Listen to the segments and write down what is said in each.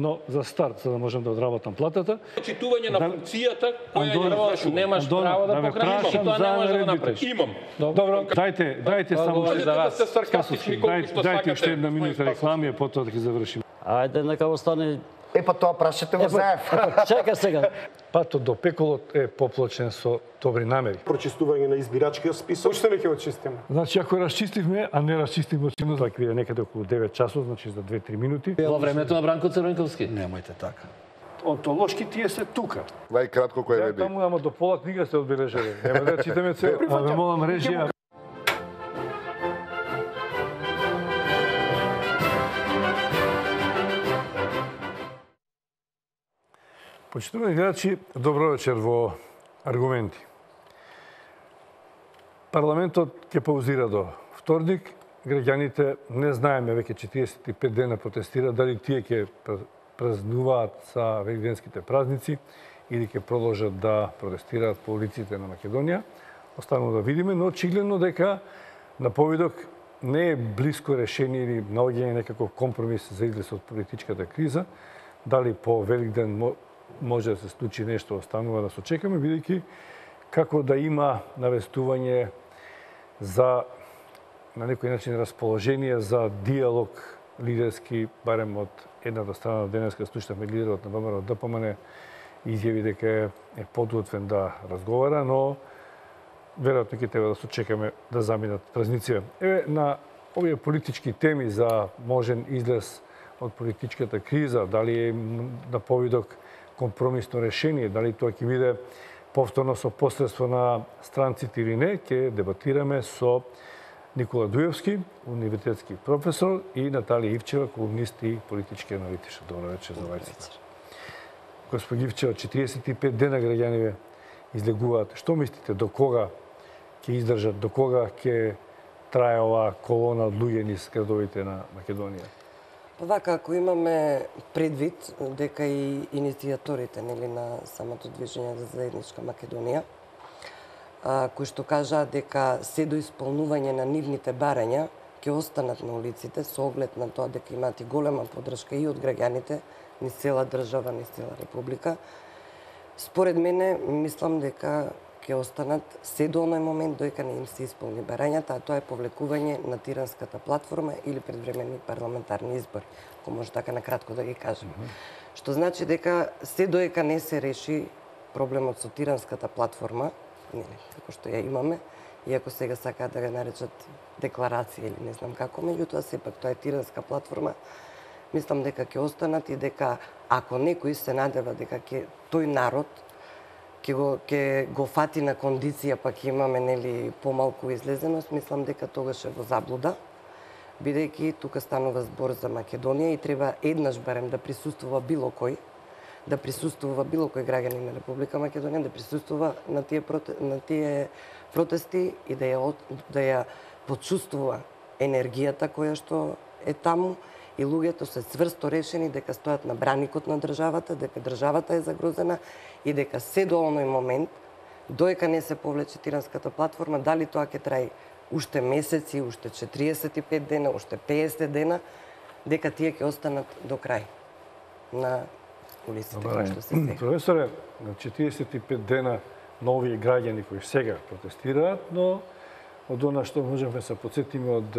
но за старт, за да можам да одработам платата. Читување на функцијата која немаш право да покажеш, и тоа не може да направиш. Имам. Добро, дайте само дайте уште една минута реклами, а потоа да ги завршиме. Ајде, нека остане. Па тоа прашате го заев. Чека сега. Патот до пеколот е поплачен со добри намери. Прочистување на избирачкиот список. Уште не ќе очистиме. Значи, ако расчистивме, а не расчистивме очино, така биде некаде околу 9 часот, значи за 2-3 минути. Во времето на Бранко Црвенковски. Немојте така. Онтолошки тие се тука. Најкратко кој е Таму ама до пола книга се одбележали. Нема да читаме цел. Ве молам режија. Почитувани гледачи, добро вечер во Аргументи. Парламентот ќе паузира до вторник. Граѓаните не знаеме, веќе 45 дена протестира, дали тие ќе празнуваат са великденските празници или ќе продолжат да протестираат по улиците на Македонија. Останува да видиме, но очигледно дека на повидок не е близко решение или наоѓање некаков компромис за излез од политичката криза. Дали по Великден може да се случи нешто, останува да се чекаме, бидејќи како да има навестување за на некој начин расположение за диалог лидерски, барем од едната страна. Денеска слушнавме лидерот на ВМРО ДПМН изјави дека е подготвен да разговара, но веројатно ќе треба да се чекаме да заминат празниците. Еве, на овие политички теми за можен излез од политичката криза, дали е на повидок компромисно решение, дали тоа ќе биде повторно со посредство на странците или не, ќе дебатираме со Никола Дуевски, универзитетски професор, и Наталија Ивчева, колумнист и политички аналитичар. Добро вечер за вајците. Господ Ивчева, 45 дена граѓани излегуваат. Што мислите, до кога ќе издржат, до кога ќе трае оваа колона од луѓе низ градовите на Македонија? Вака, ако имаме предвид дека и иницијаторите на самото движење за заедничка Македонија, кои што кажаат дека се до исполнување на нивните барања ќе останат на улиците со оглед на тоа дека имаат и голема поддршка и од граѓаните низ цела држава, низ цела република. Според мене, мислам дека ќе останат се до оној момент додека не им се исполни барањата, а тоа е повлекување на тиранската платформа или предвремени парламентарни избори, ако може така накратко да ги кажем. Што значи дека се додека не се реши проблемот со тиранската платформа, како што ја имаме, иако сега сакаат да го наречат декларација или не знам како, меѓутоа сепак тоа е тиранска платформа, мислам дека ќе останат и дека ако некој се надева дека тој народ ќе го фати на кондиција, па ќе имаме помалку излезеност, мислам дека тогаш е во заблуда, бидејќи тука станува збор за Македонија и треба еднаш барем да присуствува било кој граѓанин на Република Македонија, да присуствува на тие протести и да ја почувствува енергијата која што е таму, и луѓето се цврсто решени дека стојат на браникот на државата, дека државата е загрозена и дека се до оној момент, доека не се повлече тиранската платформа, дали тоа ќе трае уште месеци, уште 45 дена, уште 50 дена, дека тие ќе останат до крај на улиците, кои што се сега. Професоре, на 45 дена нови граѓани кои сега протестираат, но од она што можеме да се подсетиме од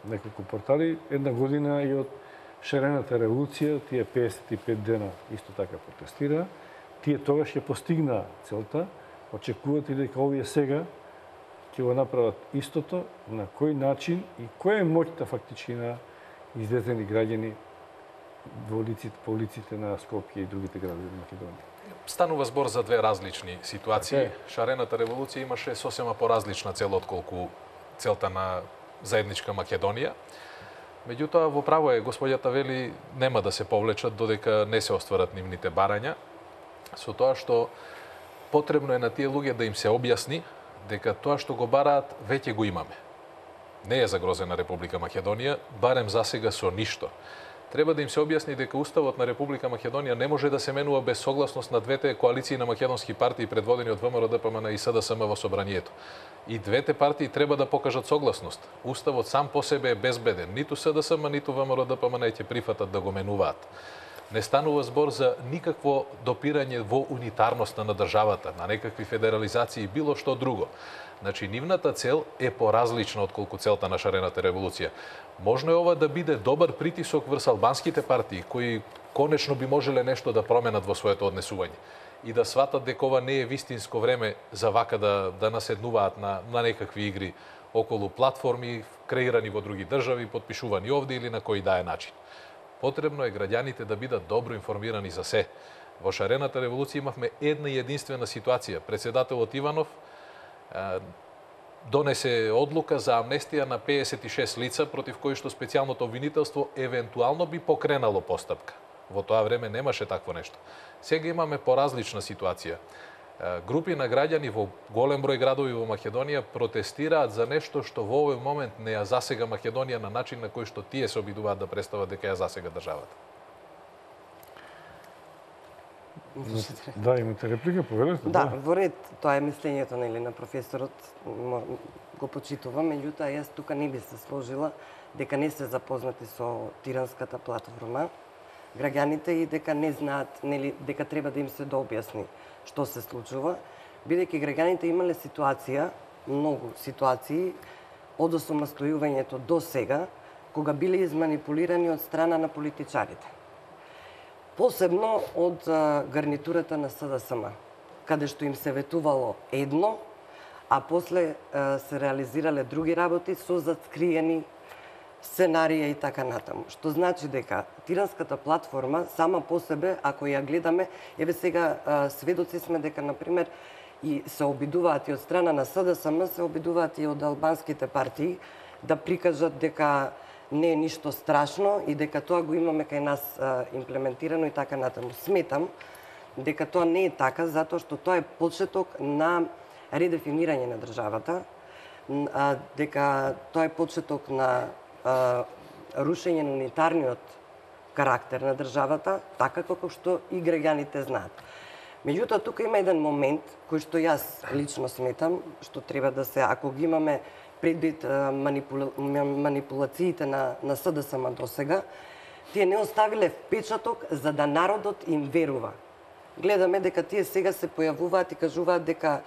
неколку портали, една година и од шарената револуција, тие 55 дена исто така протестира, тие тогаш ќе постигна целта, очекувате дека овие сега ќе го направат истото, на кој начин и која е моќта фактички на излезени граѓани по улиците на Скопје и другите градови на Македонија? Станува збор за две различни ситуации. Шарената револуција имаше сосема поразлична цел отколку целта на заедничка Македонија. Меѓутоа, во право е, господјата вели, нема да се повлечат додека не се остварат нивните барања, со тоа што потребно е на тие луѓе да им се објасни дека тоа што го бараат веќе го имаме. Не е загрозена Република Македонија, барем засега со ништо. Треба да им се објасни дека Уставот на Република Македонија не може да се менува без согласност на двете коалиции на македонски партии предводени од ВМРО ДПМН и СДСМ во собранието. И двете партии треба да покажат согласност. Уставот сам по себе е безбеден. Ниту СДСМ, ниту ВМРО ДПМН ќе прифатат да го менуваат. Не станува збор за никакво допирање во унитарноста на државата, на некакви федерализации и било што друго. Значи, нивната цел е поразлична отколку целта на шарената револуција. Можно е ова да биде добар притисок врз албанските партии, кои конечно би можеле нешто да променат во своето однесување и да сватат дека ова не е вистинско време за вака да наседнуваат на некакви игри околу платформи, креирани во други држави, подпишувани овде или на кој да е начин. Потребно е граѓаните да бидат добро информирани за се. Во шарената револуција имавме една и единствена ситуација. Председателот Иванов донесе одлука за амнестија на 56 лица против кои што специјалното обвинителство евентуално би покренало постапка. Во тоа време немаше такво нешто. Сега имаме поразлична ситуација. Групи на граѓани во голем број градови во Македонија протестираат за нешто што во овој момент не ја засега Македонија на начин на кој што тие се обидуваат да представат дека ја засега државата. Да, имате реплика, повелете? Да, во ред, тоа е мислењето на професорот, го почитувам, меѓутоа јас тука не би се сложила дека не се запознати со тиранската платформа граѓаните и дека не знаат, дека треба да им се дообјасни што се случува, бидејќи граѓаните имале ситуација, многу ситуации од осамостојувањето до сега, кога биле изманипулирани од страна на политичарите. Посебно од гарнитурата на СДСМ, каде што им се ветувало едно, а после се реализирале други работи со заскриени сценарија и така натаму. Што значи дека тиранската платформа сама по себе, ако ја гледаме, еве сега сведоци сме дека, например, и се обидуваат и од страна на СДСМ, се обидуваат и од албанските партии да прикажат дека не е ништо страшно и дека тоа го имаме кај нас имплементирано и така натаму. Сметам дека тоа не е така, затоа што тоа е почеток на редефинирање на државата, дека тоа е почеток на рушење на унитарниот карактер на државата, така како што и граѓаните знаат. Меѓутоа, тука има еден момент кој што јас лично сметам, што треба да се, ако ги имаме предвид манипулациите на СДСМ до сега, тие не оставиле впечаток за да народот им верува. Гледаме дека тие сега се појавуваат и кажуваат дека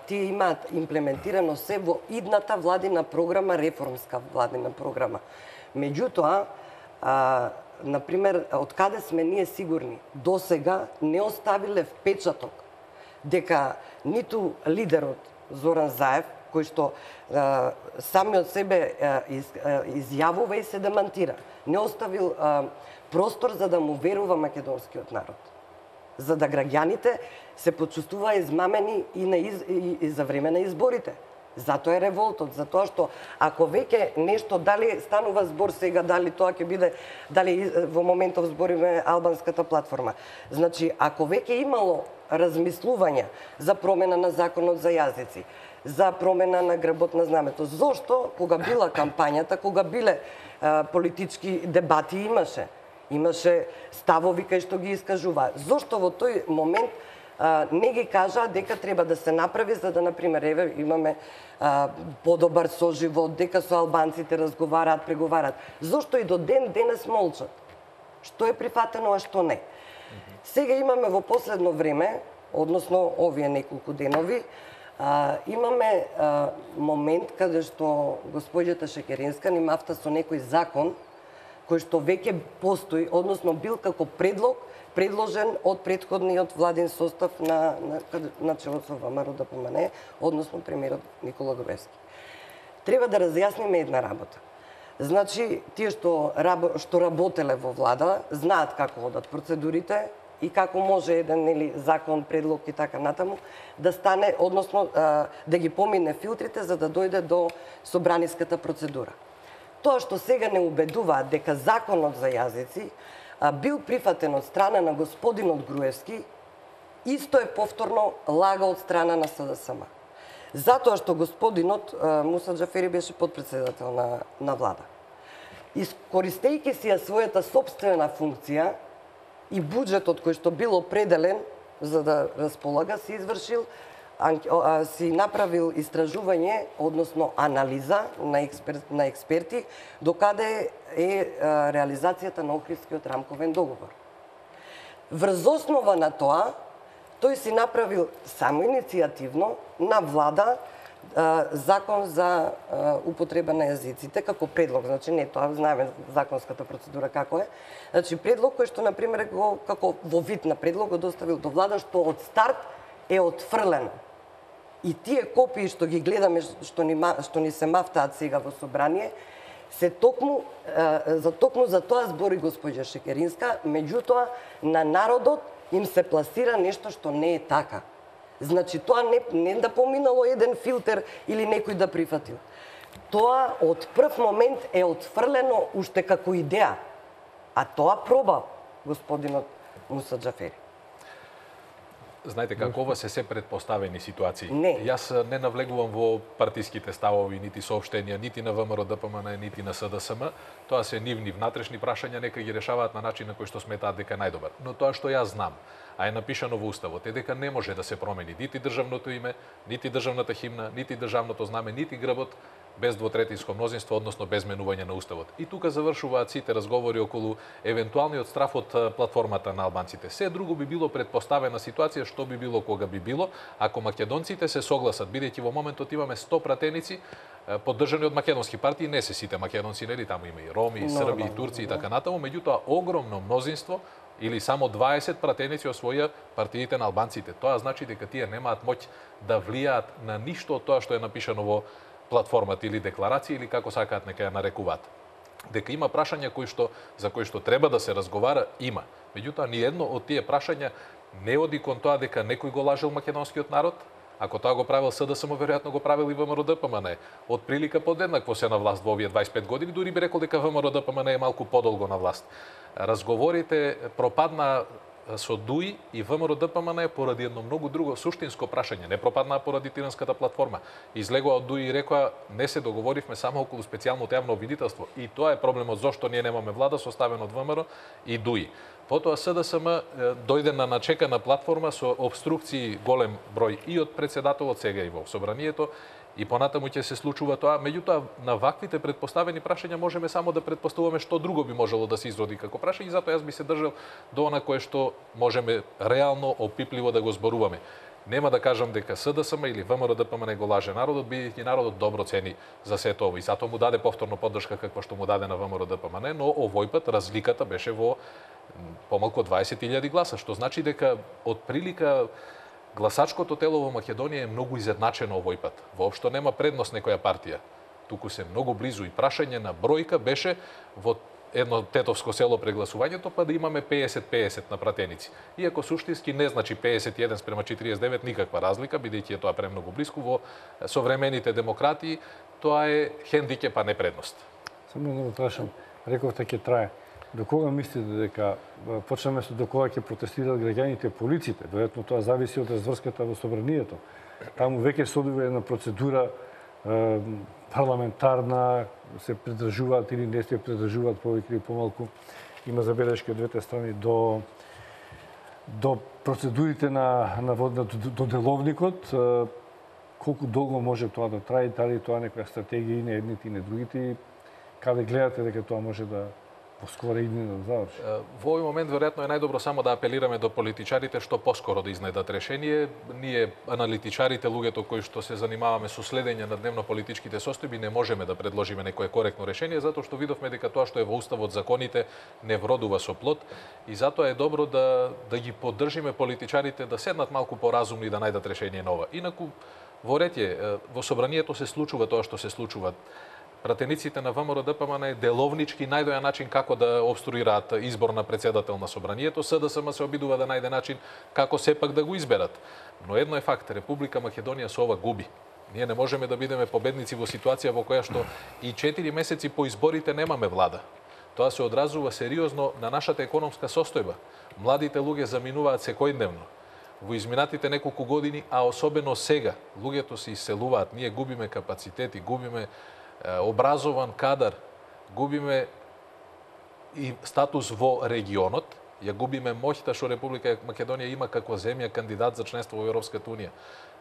тие имаат имплементирано се во идната владина програма, реформска владина програма. Меѓутоа, например, од каде сме ние сигурни? До сега не оставиле впечаток дека ниту лидерот Зоран Заев, кој што сами од себе изјавува и се демантира, не оставил простор за да му верува македонскиот народ. За да граѓаните се почувствува измамени и за време на изборите. Затоа е револтот, затоа што ако веќе нешто, дали станува збор сега, дали тоа ќе биде, дали во моментов збориме албанската платформа. Значи, ако веќе имало размислување за промена на законот за јазици, за промена на грбот на знамето, зошто кога била кампањата, кога биле политички дебати имаше ставови кај што ги искажува. Зошто во тој момент не ги кажа дека треба да се направи за да, например, еве имаме подобар соживот, дека со албанците разговараат, преговараат. Зошто и до ден денес молчат? Што е прифатено, а што не? Сега имаме во последно време, односно овие неколку денови, имаме момент каде што господјата Шекеринска ни мафта со некој закон кој што веќе постои, односно бил како предложен од претходниот владин состав на челот со ВМРО ДПМНЕ, односно премиерот Никола Груевски. Треба да разјасниме една работа. Значи, тие што работеле во влада, знаат како одат процедурите и како може еден закон, предлог и така натаму да стане, односно да ги помине филтрите за да дојде до собраниската процедура. Тоа што сега не убедуваат дека законот за јазици бил прифатен од страна на господинот Груевски, исто е повторно лага од страна на СДСМ. Затоа што господинот Муса Џафери беше подпредседател на влада. Искористејќи си ја својата собствена функција и буџетот кој што бил определен за да располага, си направил истражување, односно анализа на експерти, докаде е реализацијата на Охридскиот рамковен договор. Врз основа на тоа, тој си направил само иницијативно на влада закон за употреба на јазиците како предлог, значи не тоа, знаеме законската процедура како е. Значи предлог кој што на пример го како во вид на предлог го доставил до влада што од старт е отфрлено. И тие копии што ги гледаме што ни се мафтаат сега во собрание се токму за тоа збори госпоѓа Шекеринска, меѓутоа на народот им се пласира нешто што не е така. Значи, тоа не да поминало еден филтер или некој да прифатил. Тоа од прв момент е отфрлено уште како идеја. А тоа проба господинот Муса Џафери. Знаете како ова се предпоставени ситуации. Не. Јас не навлегувам во партиските ставови, нити соопштенија, нити на ВМРО ДПМН, нити на СДСМ. Тоа се нивни внатрешни прашања, нека ги решаваат на начин на кој што сметаат дека е најдобар. Но тоа што јас знам, а е напишано во Уставот, е дека не може да се промени нити државното име, нити државната химна, нити државното знаме, нити грбот без двотретинско мнозинство, односно без менување на Уставот. И тука завршуваат сите разговори околу евентуалниот страф од платформата на албанците. Се друго би било предпоставена ситуација што би било кога би било, ако македонците се согласат, бидејќи во моментот имаме 100 пратеници поддржани од македонски партии, не се сите македонци, нели, таму има и роми, и срби, и турци и така натаму, меѓутоа огромно мнозинство или само 20 пратеници освоја партиите на албанците. Тоа значи дека тие немаат моќ да влијаат на ништо од тоа што е напишано во платформата или декларација или како сакаат нека ја нарекуваат. Дека има прашања за кои што треба да се разговара, има. Меѓутоа ни едно од тие прашања не оди кон тоа дека некој го лажел македонскиот народ. Ако тоа го правил СДСМ, веројатно го правил и ВМРО ДПМН. Од прилика подеднакво се на власт во овие 25 години, дури би рекол дека ВМРО ДПМН е малку подолго на власт. Разговорите пропадна со ДУИ и ВМРО ДПМН поради едно многу друго суштинско прашање. Не пропаднаа поради Тиранската платформа. Излегоа од ДУИ и рекоа не се договоривме само околу специјалното јавно обвинителство. И тоа е проблемот зошто ние немаме влада составена од ВМРО и ДУИ. Потоа СДСМ дојде на начекана платформа со обструкции голем број и од председателот сега и во собранието, и понатаму ќе се случува тоа. Меѓутоа, на ваквите предпоставени прашања можеме само да предпоставуваме што друго би можело да се изроди како прашање, затоа јас би се држал до она кое што можеме реално, опипливо да го зборуваме. Нема да кажам дека СДСМ или ВМРО ДПМН го лаже народот, бидејќи народот добро цени за сето ово и затоа му даде повторно поддршка каква што му даде на ВМРО ДПМН, но овој пат разликата беше во помалку од 20.000 гласа, што значи дека од прилика гласачкото тело во Македонија е многу изедначено овој пат. Воопшто нема предност некоја партија. Туку се многу близу и прашање на бројка беше во едно тетовско село прегласувањето, па да имаме 50-50 на пратеници. Иако суштински не значи 51 спрема 49 никаква разлика, бидејќи е тоа премногу блиску во современите демократии, тоа е хендикеп, а не предност. Само да го прашам, рековте ќе трае. До кога мислите дека почнеме со до кога ќе протестираат граѓаните, полициите? Веројатно тоа зависи од разврската во собранието. Таму веќе се одвива една процедура парламентарна, се придржуваат или не се придржуваат повеќе или помалку. Има забелешки од двете страни до процедурите до деловникот. Колку долго може тоа да трае, дали тоа некоја стратегија и на едните и на другите, каде гледате дека тоа може да поскоро идне да заврши? Во овој момент веројатно е најдобро само да апелираме до политичарите што поскоро да изнедат решение. Ние аналитичарите, луѓето кои што се занимаваме со следење на дневно-политичките состојби, не можеме да предложиме некое коректно решение затоа што видовме дека тоа што е во уставот законите не вродува со плод и затоа е добро да ги поддржиме политичарите да седнат малку поразумни и да најдат решение на ова. Инаку во ретје во собранието се случува тоа што се случува. Пратениците на ВМРО ДПМН деловнички најдоја начин како да обструираат избор на председател на собранието. СДСМ се обидува да најде начин како сепак да го изберат. Но едно е факт, Република Македонија со ова губи. Ние не можеме да бидеме победници во ситуација во која што и 4 месеци по изборите немаме влада. Тоа се одразува сериозно на нашата економска состојба. Младите луѓе заминуваат секојдневно. Во изминатите неколку години, а особено сега, луѓето се иселуваат, ние губиме капацитети, губиме образован кадар, губиме и статус во регионот, ја губиме моќта што Република Македонија има како земја кандидат за членство во Европската унија.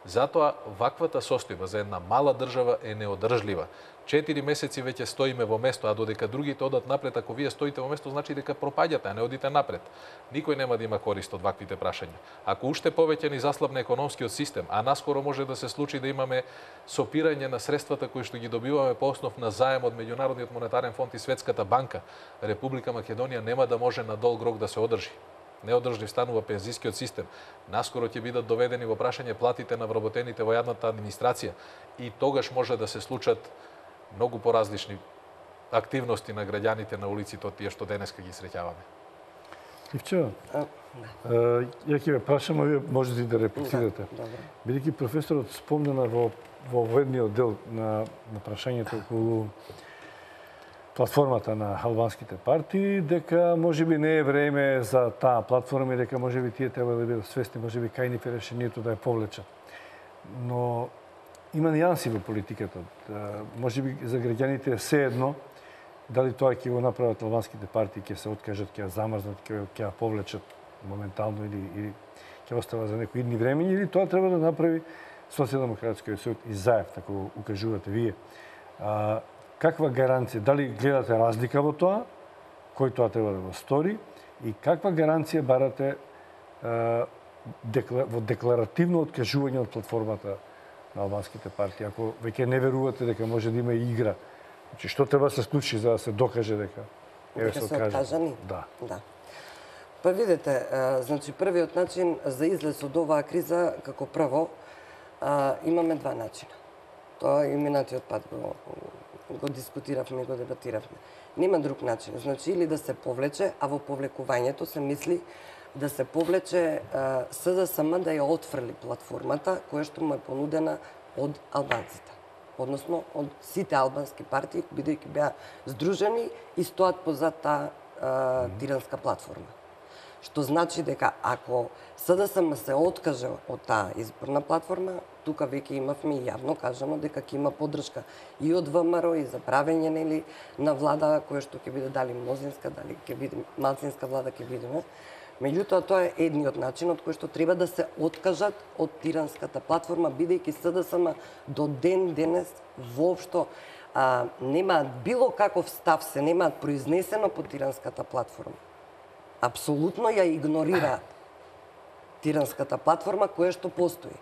Затоа ваквата состојба за една мала држава е неодржлива. 4 месеци веќе стоиме во место, а додека другите одат напред, ако вие стоите во место, значи дека пропаѓате, а не одите напред. Никој нема да има корист од ваквите прашања. Ако уште повеќе ни заслабне економскиот систем, а наскоро може да се случи да имаме сопирање на средствата кои што ги добиваме по основ на заем од Меѓународниот монетарен фонд и Светската банка, Република Македонија нема да може на долг рок да се одржи. Неодржлив станува пензискиот систем. Наскоро ќе бидат доведени во прашање платите на вработените во јадната администрација и тогаш може да се случат многу поразлични активности на граѓаните на улиците од тие што денеска ги среќаваме. Ивчева, ја ќе ве прашам, а вие можете и да реплицирате. Бидејќи професорот спомнена во едниот дел на прашањето околу платформата на албанските партии, дека можеби не е време за таа платформа и дека можеби тие треба да бидат свесни, можеби кај нив е решението да ја повлечат. Но има нијанси во политиката. Можеби за граѓаните се едно дали тоа ќе го направат албанските партии, ќе се откажат, ќе ја замрзнат, ќе ја повлечат моментално или ќе остава за некои идни времења, или тоа треба да направи Социјалдемократскиот сојуз и ЗАЕВ, како укажувате вие. Каква гаранција, дали гледате разлика во тоа, кој тоа треба да го стори и каква гаранција барате во декларативно откажување од платформата на албанските партии, ако веќе не верувате дека може да има и игра? Значи, што треба да се случи за да се докаже дека се откажани? Да. Па видите, значи првиот начин за излез од оваа криза, како прво, имаме два начина. Тоа и минатиот пат го дискутиравме и го дебатиравме. Нема друг начин. Значи, или да се повлече, а во повлекувањето се мисли да се повлече СДСМ да ја отфрли платформата која што му е понудена од албанците. Односно, од сите албански партии, бидејќи беа здружени и стоат позад таа тиранска платформа. Што значи дека ако СДСМ се откаже од таа изборна платформа, тука веќе имавме и јавно кажано дека ќе има поддршка и од ВМРО и за правење на влада која што ќе биде дали мнозинска, дали ќе биде малцинска влада, ќе видиме. Меѓутоа, тоа е едниот начин од кој што треба да се откажат од тиранската платформа, бидејќи СДСМ до ден денес воопшто немаат било каков став, се немаат произнесено по тиранската платформа. Апсолутно ја игнорира тиранската платформа која што постои.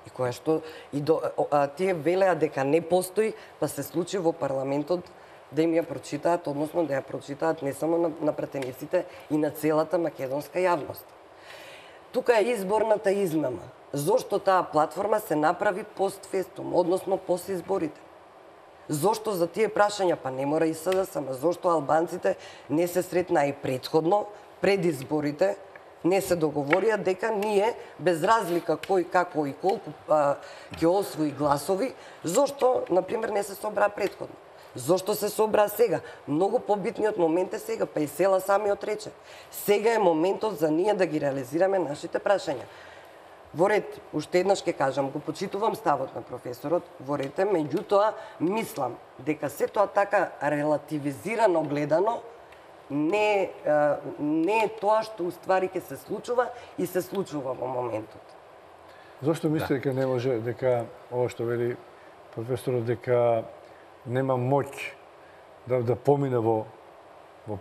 И која што тие велеа дека не постои, па се случи во парламентот да им ја прочитаат, односно да ја прочитаат не само на пратениците и на целата македонска јавност. Тука е изборната измама. Зошто таа платформа се направи постфестум, односно после изборите? Зошто за тие прашања, па не мора и СДСМ, зошто албанците не се сретнаа и предходно, пред изборите, не се договорија дека ние, без разлика кој, како и колку ќе освои гласови, зошто, например, не се собра предходно? Зошто се собра сега? Многу побитниот момент е сега, па и Села самиот рече. Сега е моментот за ние да ги реализираме нашите прашања. Во ред, уште еднаш ќе кажам, го почитувам ставот на професорот, во ред, меѓутоа мислам дека се тоа така релативизирано гледано не е тоа што уствари ќе се случува и се случува во моментот. Зошто мислите дека не може, дека ова што вели професорот, дека нема моќ да помине во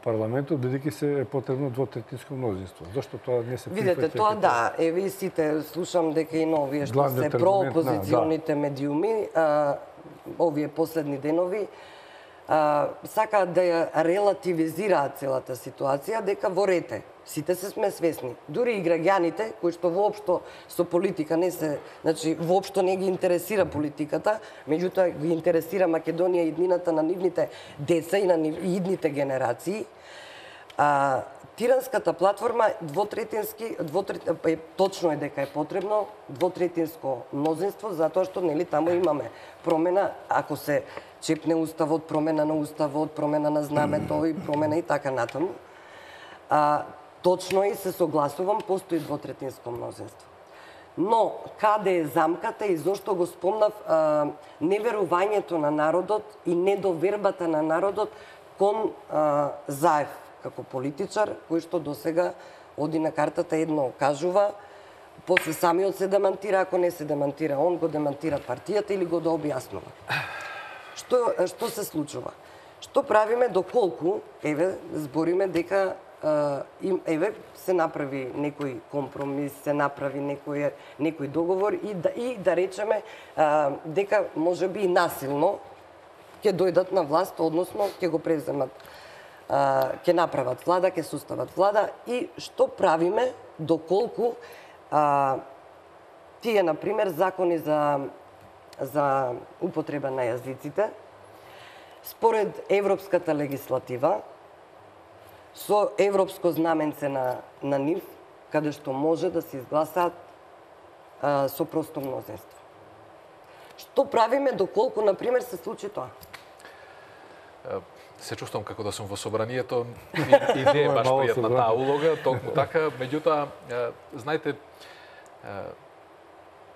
парламентот, бидејќи се е потребно двотретинско мнозинство? Зошто тоа не се прифаќа? Видете, тоа да, еве и сите слушам дека и новие што се проопозиционите медиуми, овие последни денови, сакаат да ја релативизираат целата ситуација, дека во рете, сите се сме свесни. Дури и граѓаните, кои што воопшто со политика не се, значи воопшто не ги интересира политиката, меѓутоа ги интересира Македонија и иднината на нивните деца и на идните генерации. Тиранската платформа точно е дека е потребно двотретинско мнозинство, затоа што таму имаме промена, ако се чепне уставот, промена на уставот, промена на знамето и промена и така натаму. Точно и се согласувам, постои двотретинско мнозинство. Но каде е замката и зошто го спомнав неверувањето на народот и недовербата на народот кон ЗАЕВ како политичар, кој што досега оди на картата едно кажува, после самиот се демантира, ако не се демантира он, го демантира партијата или го дообјаснува. Што се случува? Што правиме доколку, еве, збориме дека еве се направи некој компромис, се направи некој договор и да речеме дека можеби и насилно ќе дојдат на власт, односно ќе го преземат, ќе направат влада, ќе состават влада и што правиме доколку тие, например, закони за употреба на јазиците, според европската легислатива, со европско знаменце на нив, каде што може да се изгласаат со просто мнозинство. Што правиме доколку, например, се случи тоа? Се чувствам како да сум во собранието и не е баш пријатна таа улога, токму така, меѓутоа, знаете,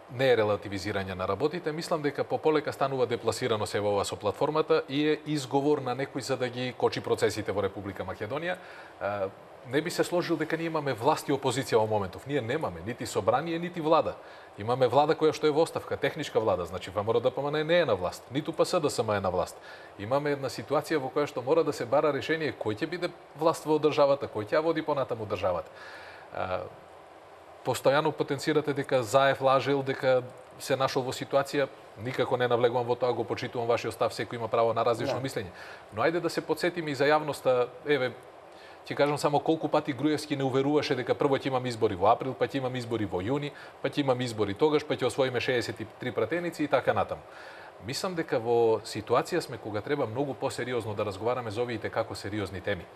не е релативизирање на работите, мислам дека пополека станува депласирано се во ова со платформата и е изговор на некој за да ги кочи процесите во Република Македонија. Не би се сложил дека ние имаме власт и опозиција во моментов. Ние немаме нити собрание, нити влада. Имаме влада која што е во оставка, техничка влада, значи ВМРО-ДПМН не е на власт, ниту ПСДСМ е на власт. Имаме една ситуација во која што мора да се бара решение кој ќе биде власт во државата, кој ќе води понатаму државата. Постојано потенцирате дека Заев лажел, дека се нашол во ситуација, никако не навлегувам во тоа, го почитувам вашиот став, секој има право на различно мислење. Но ајде да се потсетиме и за јавноста, еве, ќе кажам само колку пати Груевски не уверуваше дека прво ќе имам избори во април, па ќе имам избори во јуни, па ќе имам избори тогаш, па ќе освоиме 63 пратеници и така натаму. Мислам дека во ситуација сме кога треба многу посериозно да разговараме за овие како сериозни теми.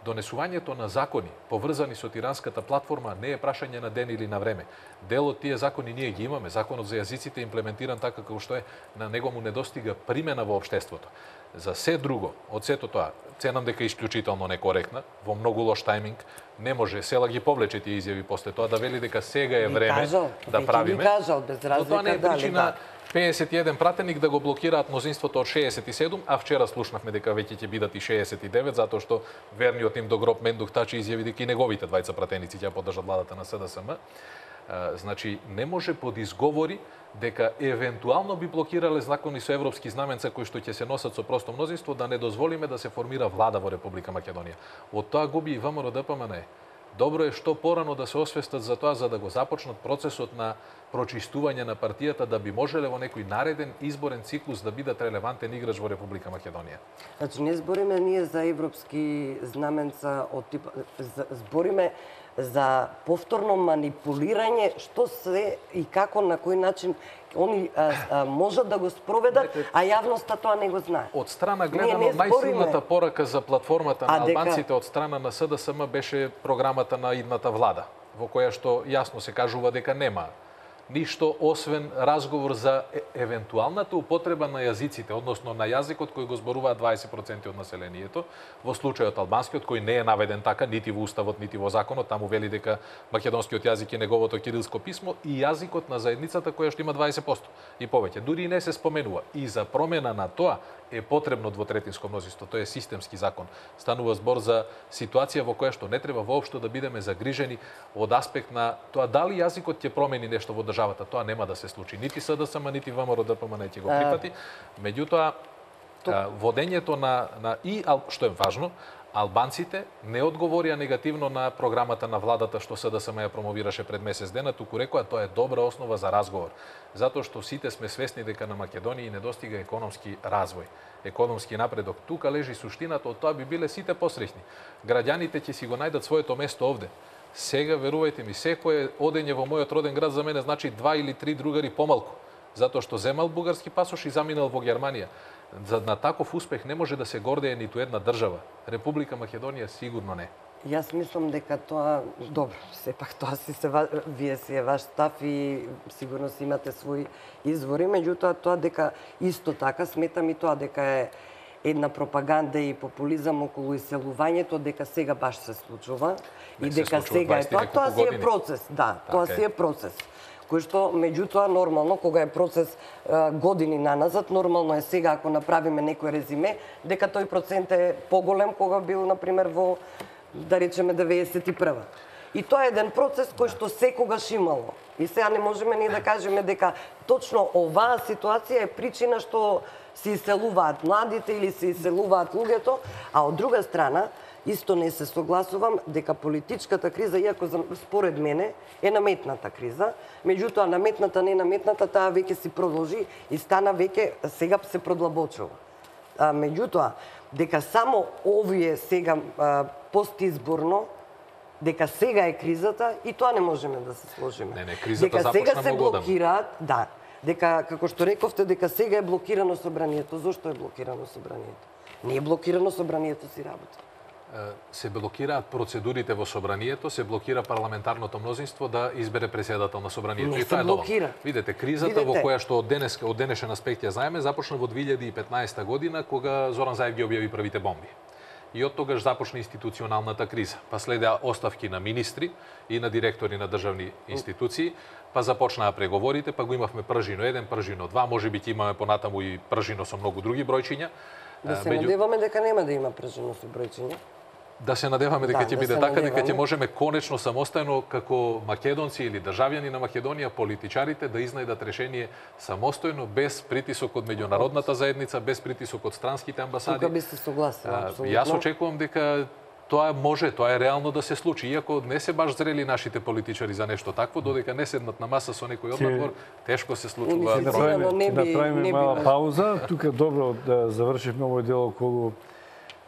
Донесувањето на закони поврзани со тиранската платформа не е прашање на ден или на време. Дел од тие закони ние ги имаме. Законот за јазиците е имплементиран така како што е, на него му недостига примена во општеството. За се друго, од сето тоа, ценам дека е исклучително некоректна, во многу лош тајминг, не може, села ги повлече тие изјави после тоа, да вели дека сега е време да правиме. Но тоа не е причина 51 пратеник да го блокираат мнозинството од 67, а вчера слушнавме дека веќе ќе бидат и 69, затоа што верниот им до гроб Мендух Тачи изјави дека и неговите двајца пратеници ќе поддржат владата на СДСМ. Значи, не може под изговори дека евентуално би блокирале закони со европски знаменца кои што ќе се носат со просто мнозинство, да не дозволиме да се формира влада во Република Македонија. Од тоа губи и ВМРО-ДПМН. Добро е што порано да се освестат за тоа, за да го започнат процесот на прочистување на партијата, да би можеле во некој нареден изборен циклус да бидат релевантен играч во Република Македонија. Значи, не збориме ние за европски знаменца од тип, збориме за повторно манипулирање, што се и како, на кој начин они можат да го спроведат, а јавноста тоа не го знае. Од страна гледано, најсилната порака за платформата на албанците од страна на СДСМ беше програмата на идната влада, во која што јасно се кажува дека нема ништо освен разговор за евентуалната употреба на јазиците, односно на јазикот кој го зборуваат 20% од населението, во случајот албанскиот кој не е наведен така нити во уставот, нити во законот, таму вели дека македонскиот јазик е неговото кирилско писмо и јазикот на заедницата која што има 20% и повеќе. Дури и не се споменува. И за промена на тоа е потребно двотретинско мнозинство. Тоа е системски закон. Станува збор за ситуација во која што не треба воопшто да бидеме загрижени од аспект на тоа дали јазикот ќе промени нешто во државата. Тоа нема да се случи. Нити СДСМ, нити ВМРО-ДПМН ќе го прифати. Меѓутоа, водењето и што е важно, албанците не одговорија негативно на програмата на владата што СДСМ ја промовираше пред месец дена, туку рекоа тоа е добра основа за разговор, затоа што сите сме свесни дека на Македонија недостига економски развој, економски напредок. Тука лежи суштината, од тоа би биле сите посреќни. Граѓаните ќе си го најдат своето место овде. Сега, верувајте ми, секое одење во мојот роден град за мене значи 2 или 3 другари помалку, затоа што земал бугарски пасош и заминал во Германија. На таков успех не може да се гордее ниту една држава. Република Македонија сигурно не. Јас мислам дека тоа, добро, сепак тоа вие си е ваш став и сигурно си имате своји извори, меѓутоа тоа дека исто така сметам и тоа дека е една пропаганда и популизам околу иселувањето, дека сега баш се случува и дека сега е тоа си е процес, да, тоа си е процес кој што меѓутоа нормално кога е процес години наназад, нормално е сега ако направиме некој резиме дека тој процент е поголем кога бил на пример во, да речеме, 91-а. И тоа е еден процес кој што секогаш имало. И сега не можеме ни да кажеме дека точно оваа ситуација е причина што се иселуваат младите или се иселуваат луѓето, а од друга страна, исто не се согласувам дека политичката криза, иако според мене е наметната криза, меѓутоа наметната, не наметната, таа веќе си продолжи и стана веќе, сега се продлабочува. Меѓутоа, дека само овие сега постизборно, дека сега е кризата, и тоа не можеме да се сложиме. Не, кризата дека сега започна се многу одамна. блокираат, да, дека, како што рековте, дека сега е блокирано собранието. Зошто е блокирано собранието? Не е блокирано собранието си работа. Се блокираат процедурите во собранието, се блокира парламентарното мнозинство да избере председател на собранието. Не и тоа се е доволно. блокира. Видете, кризата во која што од денешен аспект ја знаеме, започна во 2015 година, кога Зоран Заев ги објави првите бомби. И од тогаш започна институционалната криза. Па следеа оставки на министри и на директори на државни институции, па започнаа преговорите, па го имавме пржино 1, пржино 2, можеби ќе имаме понатаму и пржино со многу други бројчиња. Да се надеваме дека нема да има пржино со бројчиња. Да се надеваме дека ќе биде се така, дека ќе надеваме. можеме конечно самостојно како македонци или државјани на Македонија, политичарите да изнајдат решение самостојно, без притисок од меѓународната заедница, без притисок од странските амбасади. Тука би се согласила, апсолутно. Јас очекувам дека тоа може, тоа е реално да се случи, иако не се баш зрели нашите политичари за нешто такво, додека не седнат на маса со некој однадвор, тешко се случува. Не би направиме мала баш. пауза. Тука добро да завршивме овој дел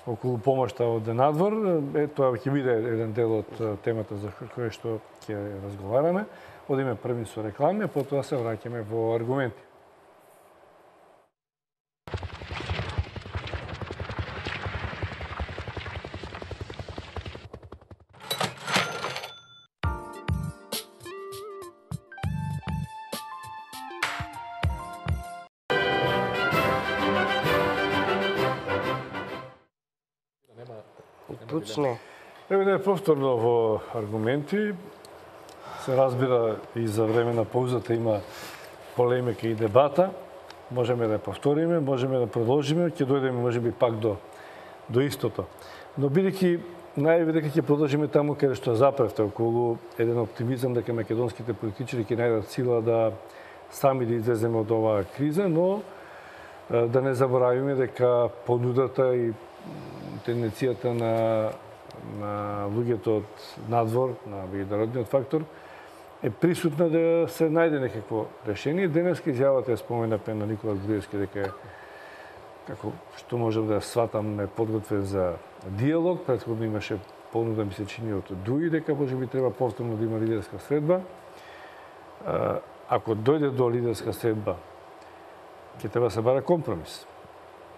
околу помошта од надвор. Тоа ќе биде еден дел од темата за која што ќе разговараме. Одиме први со реклами, потоа се враќаме во аргументи. Точно. Еве да повторно во аргументи. Се разбира и за време на паузата има полемика и дебата. Можеме да повториме, можеме да продолжиме, ќе дојдеме можеби пак до истото. Но бидејќи најаве дека ќе продолжиме таму каде што запревте околу еден оптимизам дека македонските политичари ќе најдат сила да сами да излеземе од оваа криза, но да не заборавиме дека понудата и тенденцијата на луѓето од надвор, на меѓународниот фактор, е присутна да се најде некакво решение. Денеска изјавата ја споменавме на Никола Груевски дека како што можам да сватам е подготвен за диалог. Претходно имаше понуда, ми се чини од ДУИ, дека можеби треба повторно да има лидерска средба. Ако дојде до лидерска средба, ќе треба да се бара компромис.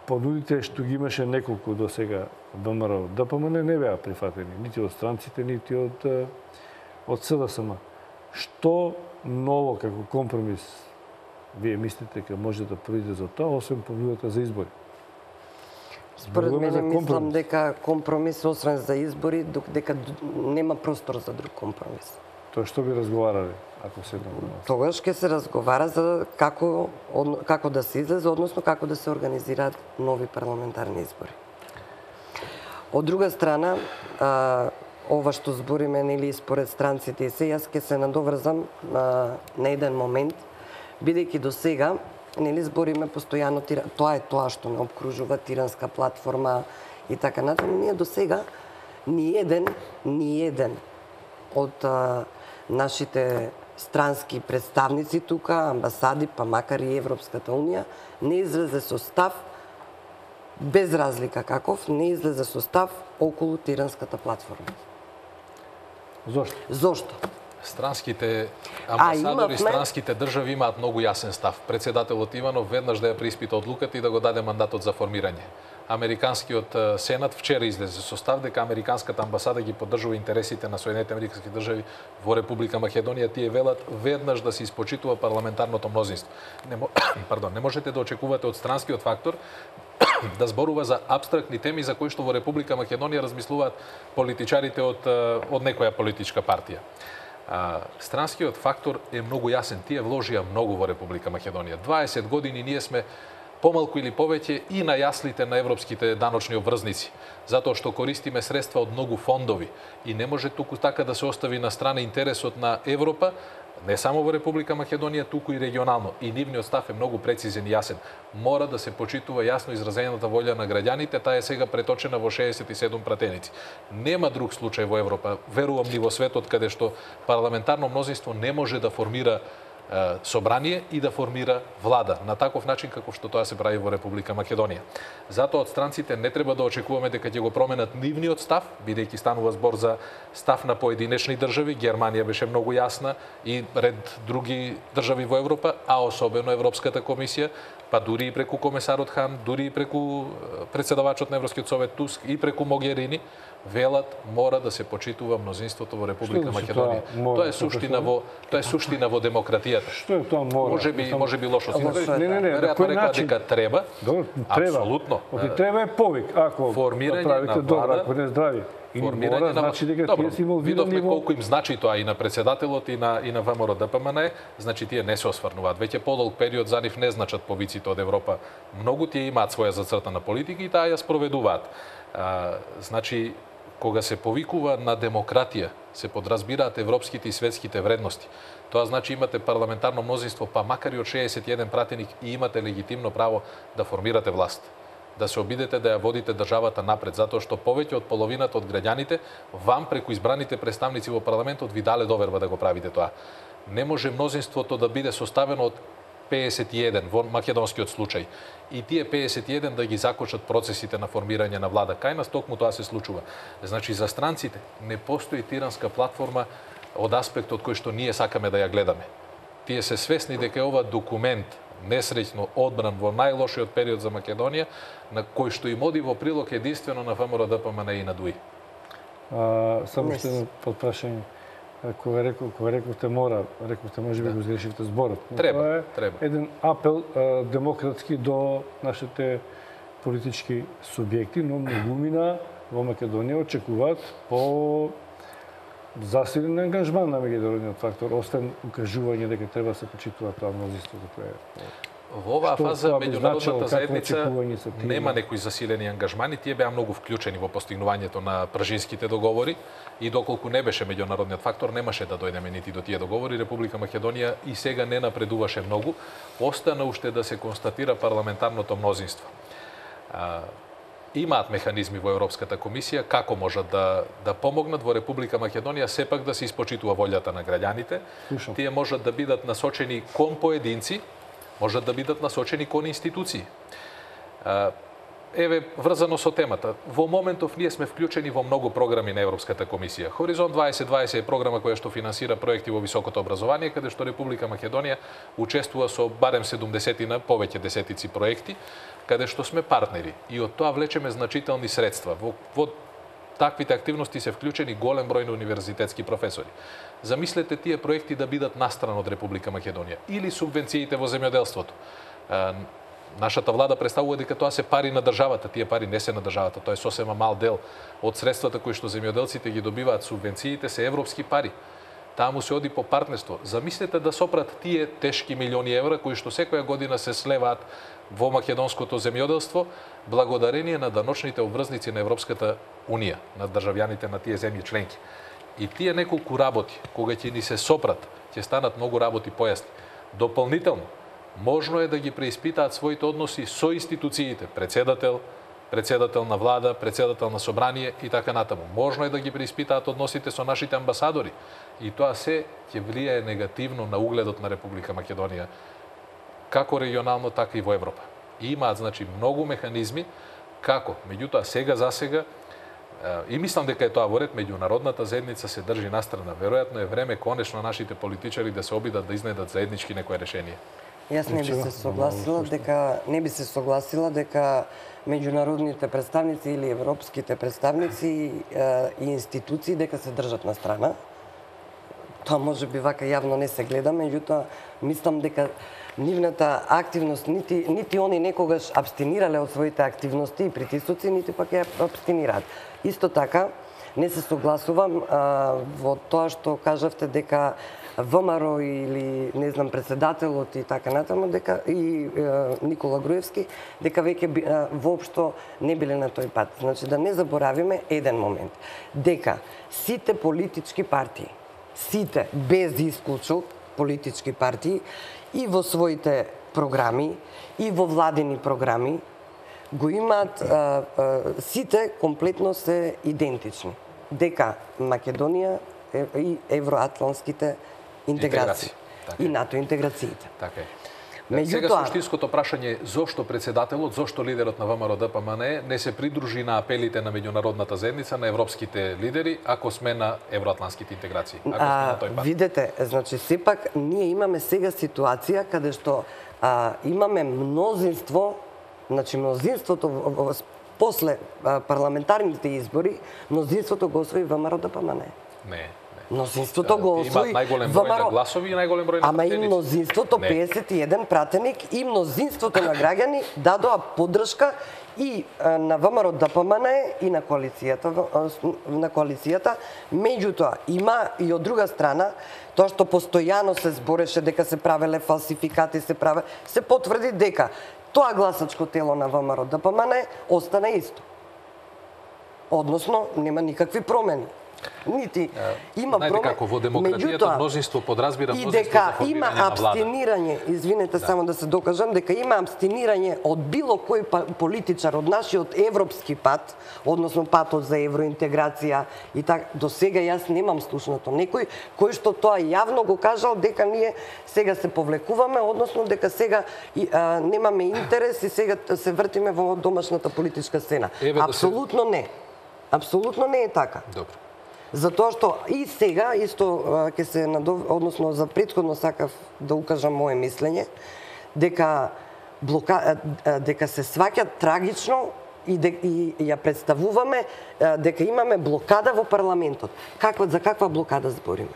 Понудите што ги имаше неколку до сега ВМРО, ДПМН не беа прифатени, нити од странците, нити од СДСМ. Што ново како компромис вие мислите дека може да проиде за тоа, освен понудата за избори? Според мене мислам дека компромис, освен за избори, дека нема простор за друг компромис. Тоа што би разговарале, ако седнаме на нас? Тогаш ќе се разговара за како да се излезе, односно како да се организираат нови парламентарни избори. Од друга страна, ова што збориме, нели, според странците и се, јас ќе се надоврзам на еден момент, бидејќи до сега, нели, збориме постојано тоа е тоа што не обкружува тиранска платформа и така натаму. Ние до сега ни еден од нашите странски представници тука, амбасади, па макар и Европската Унија, не излезе со став, без разлика каков, не излезе со став околу тиранската платформа. Зошто? Странските амбасадори, странските држави имаат многу јасен став. Председателот Иванов веднаш да ја преиспита одлуката и да го даде мандатот за формирање. Американскиот сенат вчера излезе со став дека американската амбасада ги поддржува интересите на Соединетите американски држави во Република Македонија. Тие велат веднаш да се испочитува парламентарното мнозинство. Не можете да очекувате од странскиот фактор да зборува за апстрактни теми за кои што во Република Македонија размислуваат политичарите од некоја политичка партија. Странскиот фактор е многу јасен. Тие вложија многу во Република Македонија. 20 години ние сме помалку или повеќе и на јаслите на европските даночни обврзници, затоа што користиме средства од многу фондови и не може туку така да се остави на страна интересот на Европа, не само во Република Македонија, туку и регионално. И нивниот став е многу прецизен и јасен. Мора да се почитува јасно изразената волја на граѓаните, таа е сега преточена во 67 пратеници. Нема друг случај во Европа, верувам ни во светот, каде што парламентарно мнозинство не може да формира собрание и да формира влада на таков начин како што тоа се прави во Република Македонија. Затоа од странците не треба да очекуваме дека ќе го променат нивниот став, бидејќи станува збор за став на поединечни држави. Германија беше многу јасна и ред други држави во Европа, а особено Европската комисија, па дури и преку комесарот Хан, дури и преку председавачот на Европскиот совет Туск и преку Могерини, велат мора да се почитува мнозинството во Република Македонија. Тоа е суштина во демократијата. Што е тоа мора? Може би лошо. Не, веројатно рекла дека треба. Добро, треба. Апсолутно. Треба е повик, ако направите добро, ако не здрави. Формирање на значи дека тие се инволвирани видовме колку им значи тоа и на председателот и на ВМРО ДПМН, значи тие не се осврнуваат. Веќе подолг период за нив не значат повиците од Европа. Многу тие имаат своја зацртана политика и таа ја спроведуваат. Значи, кога се повикува на демократија, се подразбираат европските и светските вредности. Тоа значи имате парламентарно мнозинство, па макар и од 61 пратеник, и имате легитимно право да формирате власт. Да се обидете да ја водите државата напред, затоа што повеќе од половината од граѓаните вам преку избраните представници во парламентот ви дале доверба да го правите тоа. Не може мнозинството да биде составено од 51 во македонскиот случај и тие 51 да ги закочат процесите на формирање на влада. Кај нас токму тоа се случува. Значи за странците не постои тиранска платформа од аспектот кој што ние сакаме да ја гледаме. Тие се свесни дека е ова документ несреќно одбран во најлошиот период за Македонија, на кој што им оди во прилог единствено на ВМРО ДПМН и на ДУИ. Само што едно подпрашање. Кога рековте мора, рековте може би го изрешивте зборот. Треба. Еден апел демократски до нашите политички субјекти, но многумина во Македонија очекуваат по засилен ангажман на меѓународниот фактор, освен укажување дека треба да се почитува тоа мнозинство кое Во оваа фаза меѓународната заедница нема некои засилени ангажмани, тие беа многу вклучени во постигнувањето на пржинските договори и доколку не беше меѓународниот фактор немаше да дојдеме нити до тие договори. Република Македонија и сега не напредуваше многу, остана уште да се констатира парламентарното мнозинство. Имаат механизми во Европската комисија како можат да помогнат во Република Македонија сепак да се испочитува волјата на граѓаните. Тие можат да бидат насочени кон поединци, можат да бидат насочени кон институции. Еве, врзано со темата, во моментов ние сме вклучени во многу програми на Европската комисија. Хоризонт 2020 е програма која што финансира проекти во високото образование, каде што Република Македонија учествува со барем 70 повеќе десетици проекти, каде што сме партнери и од тоа влечеме значителни средства. Во таквите активности се вклучени голем број на универзитетски професори. Замислете тие проекти да бидат настрана од Република Македонија или субвенциите во земјоделството. Нашата влада представува дека тоа се пари на државата, тие пари не се на државата, тоа е сосема мал дел од средствата кои што земјоделците ги добиваат, субвенциите се европски пари. Таму се оди по партнерство. Замислете да сопрат тие тешки милиони евра кои што секоја година се слеваат во македонското земјоделство благодарение на даночните обврзници на Европската Унија, на државјаните на тие земји членки. И тие неколку работи, кога ќе ни се сопрат, ќе станат многу работи појасни. Дополнително, можно е да ги преиспитаат своите односи со институциите, председател на влада, председател на собрание и така натаму. Можно е да ги преиспитаат односите со нашите амбасадори и тоа се ќе влијае негативно на угледот на Република Македонија, како регионално, така и во Европа. И имаат, значи, многу механизми како, меѓутоа сега за сега, и мислам дека е тоа во ред, меѓународната заедница се држи настрана. Веројатно е време конечно нашите политичари да се обидат да изнедат заеднички некое решение. Јас не би се согласила дека меѓународните представници или европските представници и институции дека се држат на страна. Тоа може би вака јавно не се гледа, меѓутоа мислам дека нивната активност, нити они некогаш абстинирале од своите активности и притисоци, нити пак ја абстинираат. Исто така, не се согласувам во тоа што кажавте дека ВМРО или не знам председателот и така натаму дека и Никола Груевски дека веќе воопшто не биле на тој пат. Значи да не заборавиме еден момент дека сите политички партии, сите без исклучок политички партии и во своите програми и во владени програми го имаат сите комплетно се идентични. Дека Македонија и евроатлантските интеграции и НАТО интеграциите. Така е. Меѓутоа, сега суштинското прашање е зошто председателот, зошто лидерот на ВМРО ДПМНЕ не се придружи на апелите на меѓународната заедница, на европските лидери, ако сме на евроатлантските интеграции? Ако сме на тој пат? Видете, значи сепак ние имаме сега ситуација каде што имаме мнозинство, значи мнозинството после парламентарните избори, мнозинството го освои ВМРО ДПМНЕ. Не. Мнозинството го освои најголем број на гласови и најголем број на Ама и пратеници. мнозинството, 51 пратеник и мнозинството на граѓани дадоа поддршка и на ВМРО ДПМНЕ и на коалицијата. Меѓутоа, има и од друга страна, тоа што постојано се збореше дека се правеле фалсификати, се потврди дека тоа гласачко тело на ВМРО ДПМНЕ остана исто. Односно, нема никакви промени. Нити има Знаете промени. како во демократијата мнозинство подразбира и мнозинство дека за има формирање на влада. абстинирање, извинете само да се докажам, дека има абстинирање од било кој политичар од нашиот европски пат, односно патот за евроинтеграција и така, до сега јас немам слушнато некој кој што тоа јавно го кажал дека ние сега се повлекуваме, односно дека сега немаме интерес и сега се вртиме во домашната политичка сцена. Апсолутно не. Апсолутно не е така. Добро. Затоа што и сега, исто ќе се односно за претходно сакав да укажам мое мислење, дека се сваќа трагично и ја представуваме дека имаме блокада во парламентот. За каква блокада збориме?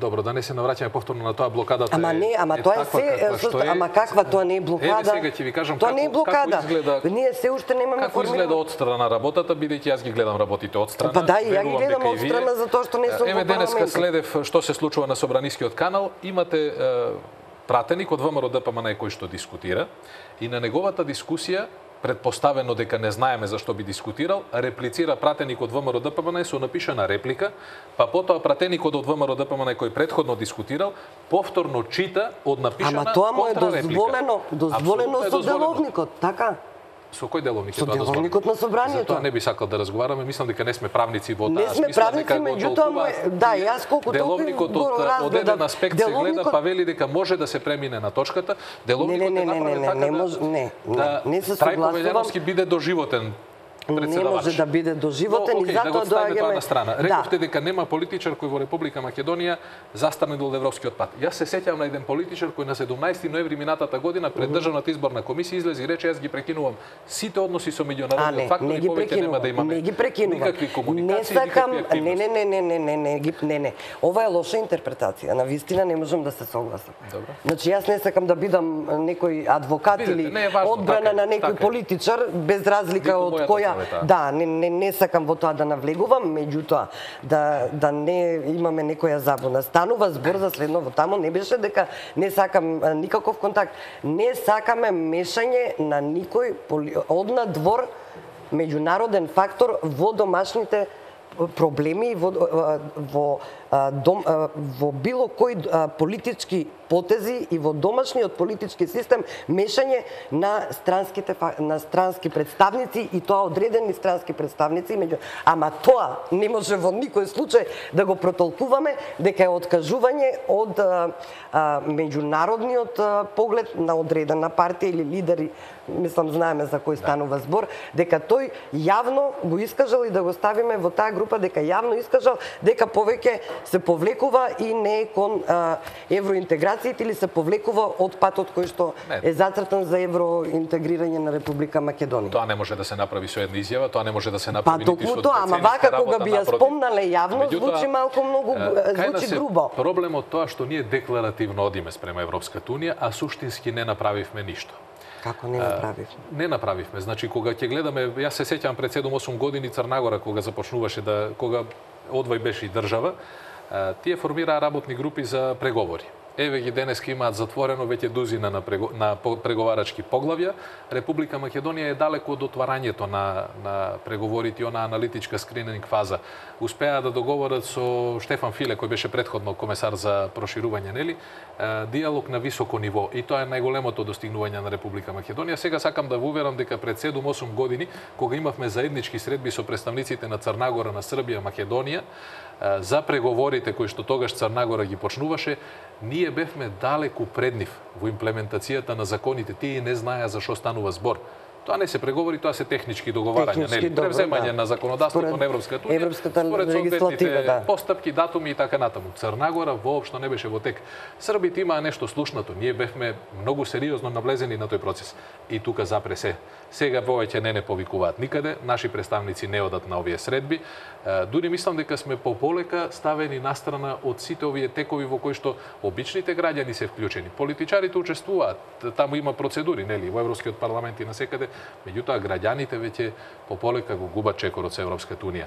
Добро, да не се навраќаме повторно на тоа, блокадата ама не, ама тоа е се, ама каква тоа не е блокада? Сега ќе ви кажам тоа не е блокада. Како изгледа, ние се уште немаме како изгледа одстрана работата, бидејќи јас ги гледам работите одстрана. Па да, и ја ги гледам одстрана затоа што не сум во парламентот. Денеска следев што се случува на Собранискиот канал, имате пратеник од ВМРО ДПМНЕ кој што дискутира и на неговата дискусија, предпоставено дека не знаеме зашто би дискутирал, реплицира пратеник од ВМРО ДПМНЕ со напишана реплика, па потоа пратеникот од ВМРО ДПМНЕ кој претходно дискутирал, повторно чита од напишана контрареплика. Ама тоа му е дозволено со деловникот, така? Со кој деловник е тоа дозволено? Со деловникот на собранието. Затоа не би сакал да разговараме, мислам дека не сме правници во таа смисла. Не сме правници, меѓутоа, да, јас колку деловникот од еден аспект се гледа, па вели дека може да се премине на точката. Деловникот е направен така да Трајко Велјановски биде доживотен не може да биде доживотен и затоа доаѓаме на страна. Рековте дека нема политичар кој во Република Македонија застанал од европскиот пат. Јас се сеќавам на еден политичар кој на 17 ноември минатата година пред државната изборна комисија излезе и рече јас ги прекинувам сите односи со меѓународниот фактор и повеќе нема да имаме никакви комуникации, никакви активности. Не. Ова е лоша интерпретација. На вистина не можам да се согласам. Значи јас не сакам да бидам некој адвокат или одбрана на некој политичар без разлика од која. Да, не сакам во тоа да навлегувам, меѓутоа да не имаме некоја забуна. Станува збор за следново, таму не беше дека не сакам никаков контакт. Не сакаме мешање на никој однадвор меѓународен фактор во домашните проблеми во било кој политички потези и во домашниот политички систем мешање на странски представници и тоа одредени странски представници ама тоа не може во никој случај да го протолкуваме дека е откажување од меѓународниот поглед на одредена партија или лидери, мислам знаеме за кој станува збор, дека тој јавно го искажал и да го ставиме во таа група дека јавно искажал дека повеќе се повлекува и не е кон евроинтеграциите или се повлекува од патот кој што е зацртан за евроинтегрирање на Република Македонија. Тоа не може да се направи со една изјава, тоа не може да се направи нити со тоа, ама вака кога би ја спомнале јавно звучи малку многу звучи грубо. Проблемот тоа што ние декларативно одиме спрема Европската унија, а суштински не направивме ништо. Како не направивме? Не направивме. Значи, кога ќе гледаме, јас се сеќавам пред 7-8 години Црнагора, кога започнуваше кога одвој беше и држава, тие формираа работни групи за преговори. Еве ги денеска имаат затворено веќе дузина на преговарачки поглавја. Република Македонија е далеко од отварањето на преговорите и она аналитичка скрининг фаза. Успеа да договорат со Штефан Филе, кој беше претходно комесар за проширување, нели, диалог на високо ниво. И тоа е најголемото достигнување на Република Македонија. Сега сакам да ве уверам дека пред 7-8 години, кога имавме заеднички средби со представниците на Црнагора, на Србија, Македонија, за преговорите кои што тогаш Црнагора ги почнуваше, ние бевме далеку пред нив во имплементацијата на законите. Тие не знаеа за што станува збор. Тоа не се преговори, тоа се технички договарања, нели? Превземање на законодавството на Европската унија, според соодветните постапки, датуми и така натаму. Црнагора воопшто не беше во тек. Србите имаа нешто слушнато. Ние бевме многу сериозно навлезени на тој процес. И тука запре се. Сега повеќе не повикуваат никаде, наши представници не одат на овие средби. Дури мислам дека сме пополека ставени настрана од сите овие текови во кои што обичните граѓани се вклучени. Политичарите учествуваат, таму има процедури, нели, во Европскиот парламент и насекаде, меѓутоа граѓаните веќе пополека го губат чекорот со Европската унија.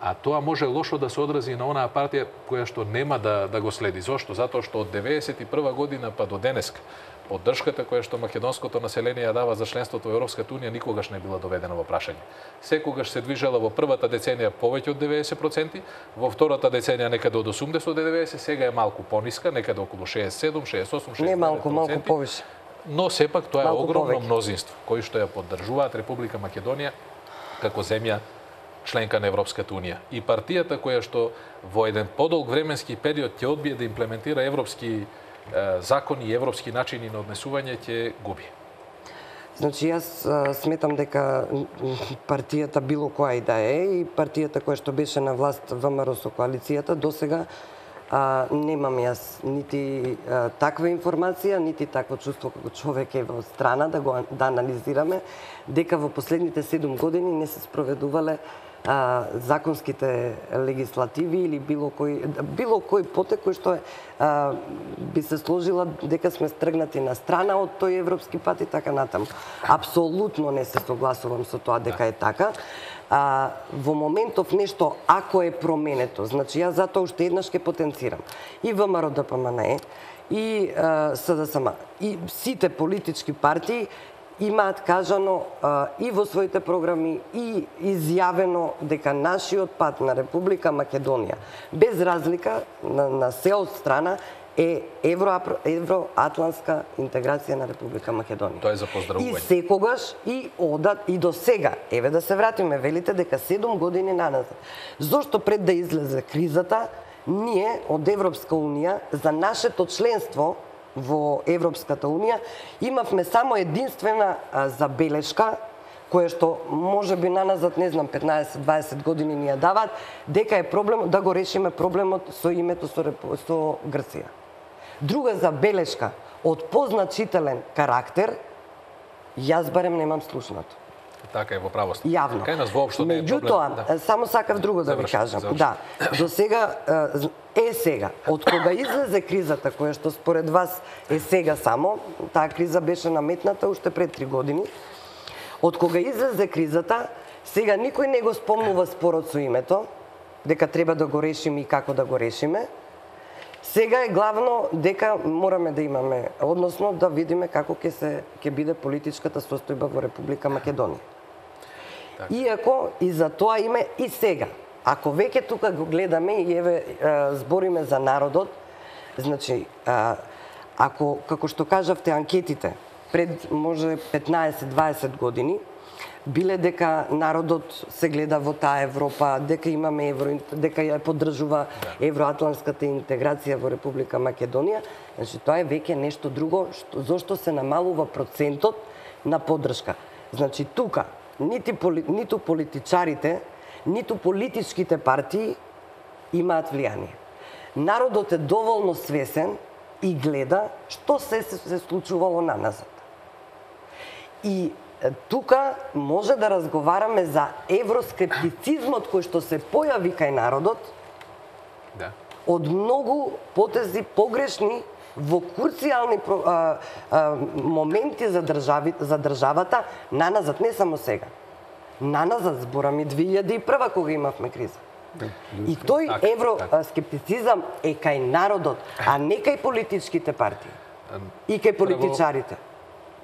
А тоа може лошо да се одрази на онаа партија која што нема да го следи. Зошто? Затоа што од 91 година па до денеска поддршката која што македонското население ја дава за членството во Европската унија никогаш не била доведена во прашање. Секогаш се движела во првата деценија повеќе од 90%, во втората деценија некаде од 80 до 90, сега е малку пониска, некаде околу 67, 68, 69%. Не малку повише. Но сепак тоа е огромно повеќе мнозинство кои што ја поддржуваат Република Македонија како земја членка на Европската унија. И партијата која што во еден подолг временски период ќе одбие да имплементира европски закони и европски начини на однесување ќе губи. Значи, јас сметам дека партијата било која и да е и партијата која што беше на власт ВМРО со коалицијата досега немам јас нити таква информација, нити такво чувство како човек е во страна да анализираме дека во последните 7 години не се спроведувале законските легислативи или било кој потек кој што би се сложила дека сме стргнати на страна од тој европски пат и така натаму. Апсолутно не се согласувам со тоа дека е така. Во моментов нешто ако е променето, значи јас затоа уште еднаш ќе потенцирам и ВМРО ДПМНЕ и СДСМ и сите политички партии имаат кажано и во своите програми и изјавено дека нашиот пат на Република Македонија, без разлика на се од страна, е евроатлантска интеграција на Република Македонија. Тоа е за поздравување. И секогаш и одат и до сега. Еве да се вратиме, велите дека 7 години наназад. Зошто пред да излезе кризата, ние од Европска унија за нашето членство во Европската унија имавме само единствена забелешка која што можеби наназад, не знам, 15-20 години ни ја даваат, дека е проблем да го решиме проблемот со името со Грција. Друга забелешка од позначителен карактер, јас барем немам слушнато. Така е, во право сте. Јавно. Кај нас воопшто не е проблем. Меѓутоа, само сакав друго да ви кажам. Да, до сега сега, од кога излезе кризата која што според вас е сега само, таа криза беше наметната уште пред 3 години. Од кога излезе кризата, сега никој не го спомнува спорот со името, дека треба да го решиме и како да го решиме. Сега е главно дека мораме да имаме, односно да видиме како ќе биде политичката состојба во Република Македонија. Иако и за тоа име и сега, ако веќе тука го гледаме и еве збориме за народот, значи ако како што кажавте анкетите пред може 15-20 години биле дека народот се гледа во таа Европа, дека имаме дека ја поддржува евроатлантската интеграција во Република Македонија, значи тоа е веќе нешто друго, зошто се намалува процентот на поддршка. Значи тука ниту политичарите, ниту политичките партии имаат влијание. Народот е доволно свесен и гледа што се случувало наназад. И тука може да разговараме за евроскептицизмот кој што се појави кај народот од многу потези погрешни во курцијални моменти за државата, наназад, не само сега. Наназад зборам и 2001 кога имавме криза. И тој евроскептицизам е кај народот, а не кај политичките партии. И кај политичарите.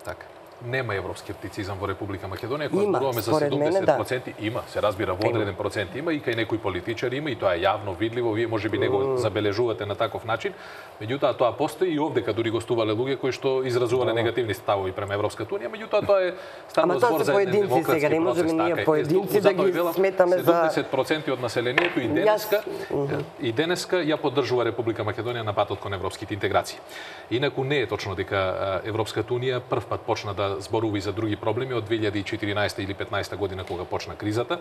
Така. Нема евроскептицизам во Република Македонија, кога Има, зборуваме за според мене, 70%, има, се разбира, во одреден процент има и кај некои политичари има и тоа е јавно видливо, вие можеби не го забележувате на таков начин, меѓутоа тоа постои и овде каде дури гостувале луѓе кои што изразувале негативни ставови према Европската унија, меѓутоа тоа е станува збор за еден демократски сега, не можеме ние процес. поединци да ги сметаме за 70% од населението и денеска ја поддржува Република Македонија на патот кон европските интеграции. Инаку не е точно дека Европската унија прв пат почна да зборува и за други проблеми од 2014 или 15 година кога почна кризата.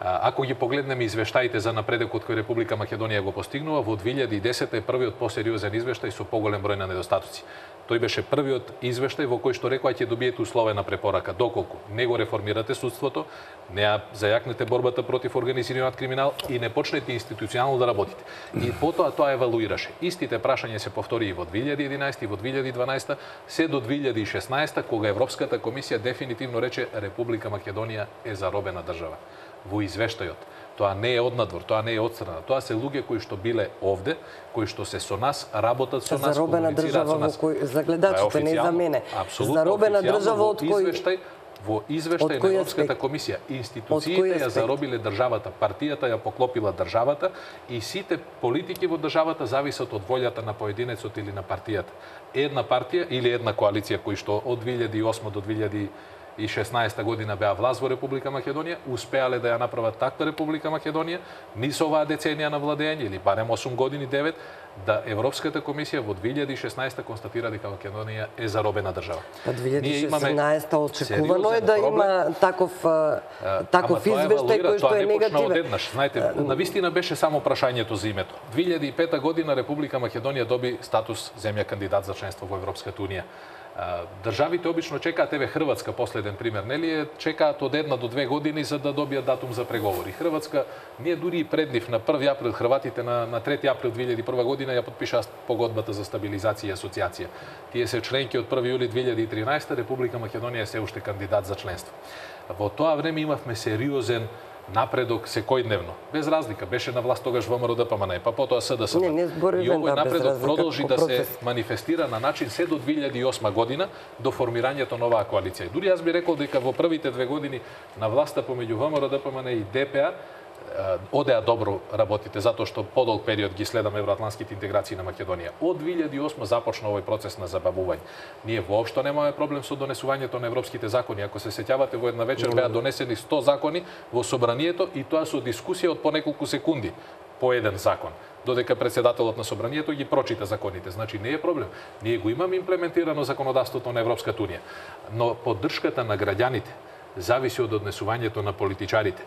Ако ги погледнеме извештаите за напредокот кој Република Македонија го постигнува, во 2010 е првиот посериозен извештај со поголем број на недостатоци. Тој беше првиот извештај во кој што рекоа ќе добиете условена препорака. Доколку не го реформирате судството, не ја зајакнете борбата против организираниот криминал и не почнете институционално да работите. И потоа тоа евалуираше. Истите прашања се повтори и во 2011 и во 2012, се до 2016 кога Европската комисија дефинитивно рече Република Македонија е заробена држава. Во извештајот. Тоа не е однадвор, тоа не е одстрана. Тоа се луѓе кои што биле овде, кои што се со нас, работат со нас, комуницираат со нас. За гледачите, не за мене. Заробена држава од кој во извештај на Европската комисија, институциите ја заробиле државата, партијата ја поклопила државата и сите политики во државата зависат од волјата на поединецот или на партијата. Една партија или една коалиција кои што од 2008 до 2016 година беа власт во Република Македонија, успеале да ја направат таква Република Македонија, низ оваа деценија на владење, или барем 8 години, 9, да Европската комисија во 2016 констатира дека Македонија е заробена држава. 2016 очекувано е да има таков извештај кој што е негативен. Знаете, навистина беше само прашањето за името. 2005 година Република Македонија доби статус земја кандидат за членство во Европската унија. Државите обично чекаат, еве Хрватска, последен пример, нели, чекаат од 1 до 2 години за да добијат датум за преговори. Хрватска, ние дури и пред нив на 1 април, хрватите на 3 април 2001 година ја подпишаа погодбата за стабилизација и асоциација. Тие се членки од 1 јули 2013, Република Македонија е се уште кандидат за членство. Во тоа време имавме сериозен напредок секојдневно, без разлика. Беше на власт тогаш ВМРО ДПМН, па потоа СДСМ. И овој напредок продолжи да се манифестира на начин се до 2008 година, до формирањето на оваа коалиција. И дури јас би рекол дека во првите 2 години на власта помеѓу ВМРО ДПМН и ДПА одеа добро работите, затоа што подолг период ги следаме евроатлантските интеграции на Македонија. Од 2008 започна овој процес на забавување. Ние воопшто немаме проблем со донесувањето на европските закони. Ако се сеќавате, во една вечер беа донесени 100 закони во собранието и тоа со дискусија од по неколку секунди по еден закон, додека председателот на собранието ги прочита законите. Значи не е проблем. Ние го имаме имплементирано законодавството на Европската унија, но поддршката на граѓаните зависи од однесувањето на политичарите.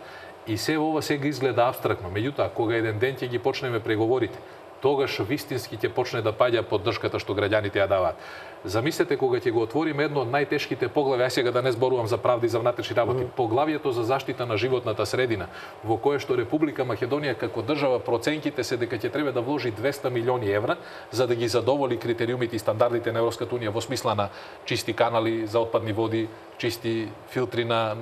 И се ова сега изгледа абстрактно. Меѓутоа, кога еден ден ќе ги почнеме преговорите, тогаш вистински ќе почне да паѓа поддршката што граѓаните ја даваат. Замислете кога ќе го отвориме едно од најтешките поглави, сега да не зборувам за правди за внатрешни работи, поглавието за заштита на животната средина, во кое што Република Македонија како држава проценките се дека ќе треба да вложи 200 милиони евра за да ги задоволи критериумите и стандардите на Европската унија во смисла на чисти канали за отпадни води, чисти филтри на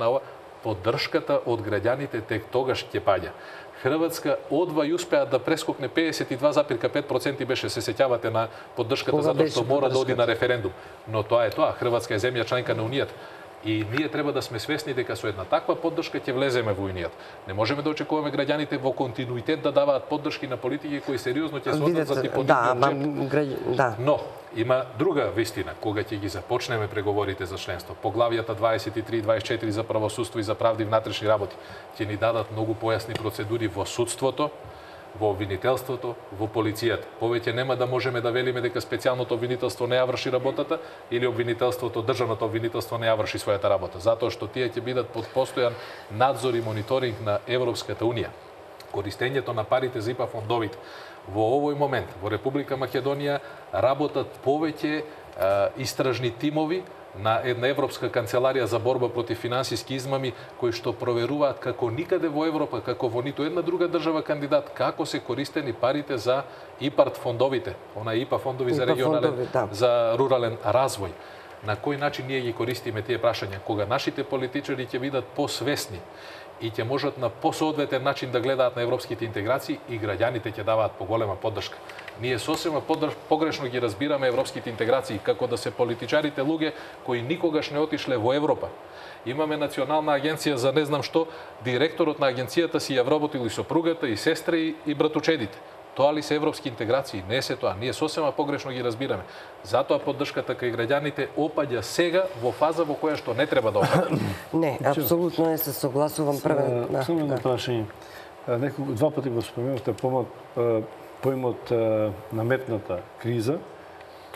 поддршката од граѓаните тек тогаш ќе паѓа. Хрватска одва и успеа да прескокне 52,5% беше, се сеќавате, на поддршката затоа што мора да оди на референдум. Но тоа е тоа, Хрватска е земја членка на Унијата. И ние треба да сме свесни дека со една таква поддршка ќе влеземе во Унијата. Не можеме да очекуваме граѓаните во континуитет да даваат поддршки на политики кои сериозно ќе се однесат за типотипниот джеп. Но има друга вистина, кога ќе ги започнеме преговорите за членство. Поглавијата 23 и 24 за правосудство и за правди внатрешни работи ќе ни дадат многу појасни процедури во судството, во обвинителството, во полицијата. Повеќе нема да можеме да велиме дека специјалното обвинителство не ја врши работата или обвинителството, државното обвинителство не ја врши својата работа, затоа што тие ќе бидат под постојан надзор и мониторинг на Европската унија. Користењето на парите за ИПА фондовите во овој момент во Република Македонија работат повеќе истражни тимови на една европска канцеларија за борба против финансиски измами, кои што проверуваат како никаде во Европа, како во ниту една друга држава кандидат, како се користени парите за ИПАРТ фондовите, ИПА фондови за регионален, за рурален развој. На кој начин ние ги користиме тие прашања, кога нашите политичари ќе бидат посвесни и ќе можат на посоодветен начин да гледаат на европските интеграции и граѓаните ќе даваат поголема поддршка. Ние сосема погрешно ги разбираме европските интеграции како да се политичарите луѓе кои никогаш не отишле во Европа. Имаме национална агенција за не знам што, директорот на агенцијата си ја вработил и сопругата, и сестра, и братучедите. Тоа ли се европски интеграции? Не се тоа. Ние сосема погрешно ги разбираме. Затоа поддршката кај граѓаните опаѓа сега во фаза во која што не треба да опаѓа. Не, апсолутно не се согласувам првен. Само едно прашање. Два пати го споменавте поимот наметната криза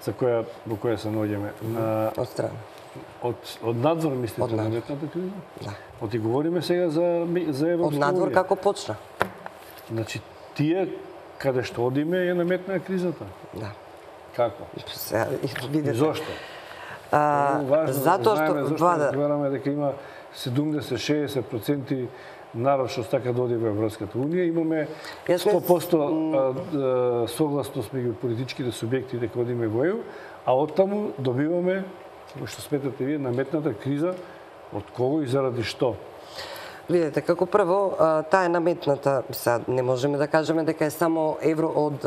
во која се наоѓаме. Од страна. Од надвор мислите наметната криза? Да. Оти говориме сега за Европска Од надвор унија. како почна. Значи, тие каде што одиме е наметна кризата. Да. Како? Сега, видите. И зошто? Затоа што разговараме дека има 70-60% народ што сака да оди во Европската унија, имаме 100% согласност меѓу политичките субјекти дека одиме во ЕУ, а оттаму добиваме, што сметате вие, наметната криза од кого и заради што? Видете, како прво, таа е наметната, сега не можеме да кажеме дека е само од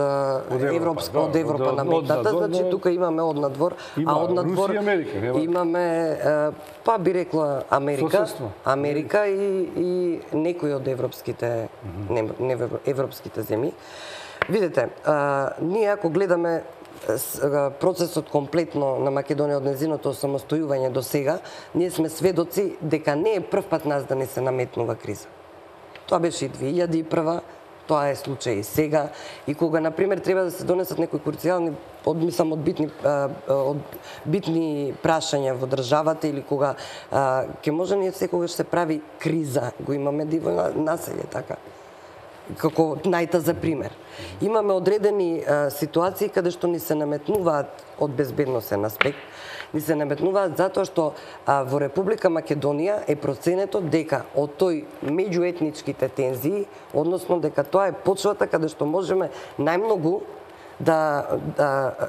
Европа наметната, значи тука имаме од надвор, а од надвор имаме, па би рекла Америка и некои од европските земји. Видете, ние ако гледаме процесот комплетно на Македонија од незиното самостојување до сега, ние сме сведоци дека не е прв пат нас да не се наметнува криза. Тоа беше и 2001, тоа е случај и сега, и кога, например, треба да се донесат некои круцијални, од битни прашања во државата или кога ќе може ние секогаш се прави криза, го имаме диво населје, така. Како најта за пример. Имаме одредени ситуации каде што ни се наметнуваат од безбедносен аспект, ни се наметнуваат затоа што во Република Македонија е проценето дека од тој меѓуетничките тензии, односно дека тоа е почвата каде што можеме најмногу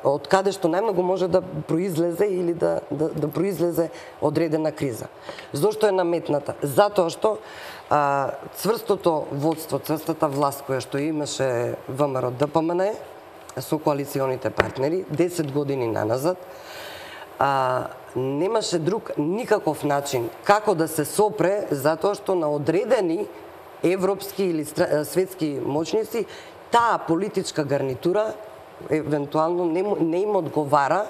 од каде што најмногу може да произлезе или да произлезе одредена криза. Зошто е наметната? Затоа што цврстото водство, цврстата власт која што имаше ВМРО ДПМН со коалиционите партнери 10 години наназад, немаше друг никаков начин како да се сопре, затоа што на одредени европски или светски моćници таа политичка гарнитура евентуално не им одговара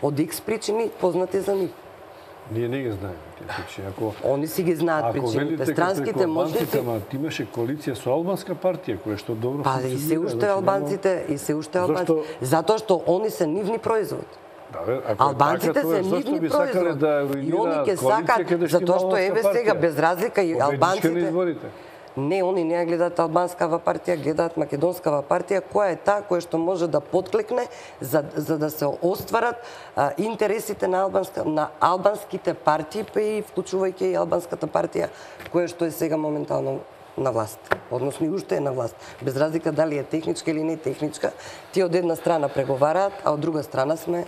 од X причини познати за нив. Ние не ги знаеме тие причини. Они си ги знаат причините. Странските моćници... Ти имаше коалиција со албанска партија, која што добро функционира. Па и се уште албанците, затоа што они се нивни производи. Албанците се нивни производи. И они ќе сакат, затоа што еве сега, без разлика и албанците... Не, они не ја гледаат албанскава партија, гледаат македонскава партија, која е таа која што може да потклекне за да се остварат интересите на албанските партии, па и вклучувајќи и албанската партија, која што е сега моментално на власт, односно и уште е на власт. Без разлика дали е техничка или не техничка, тие од една страна преговараат, а од друга страна сме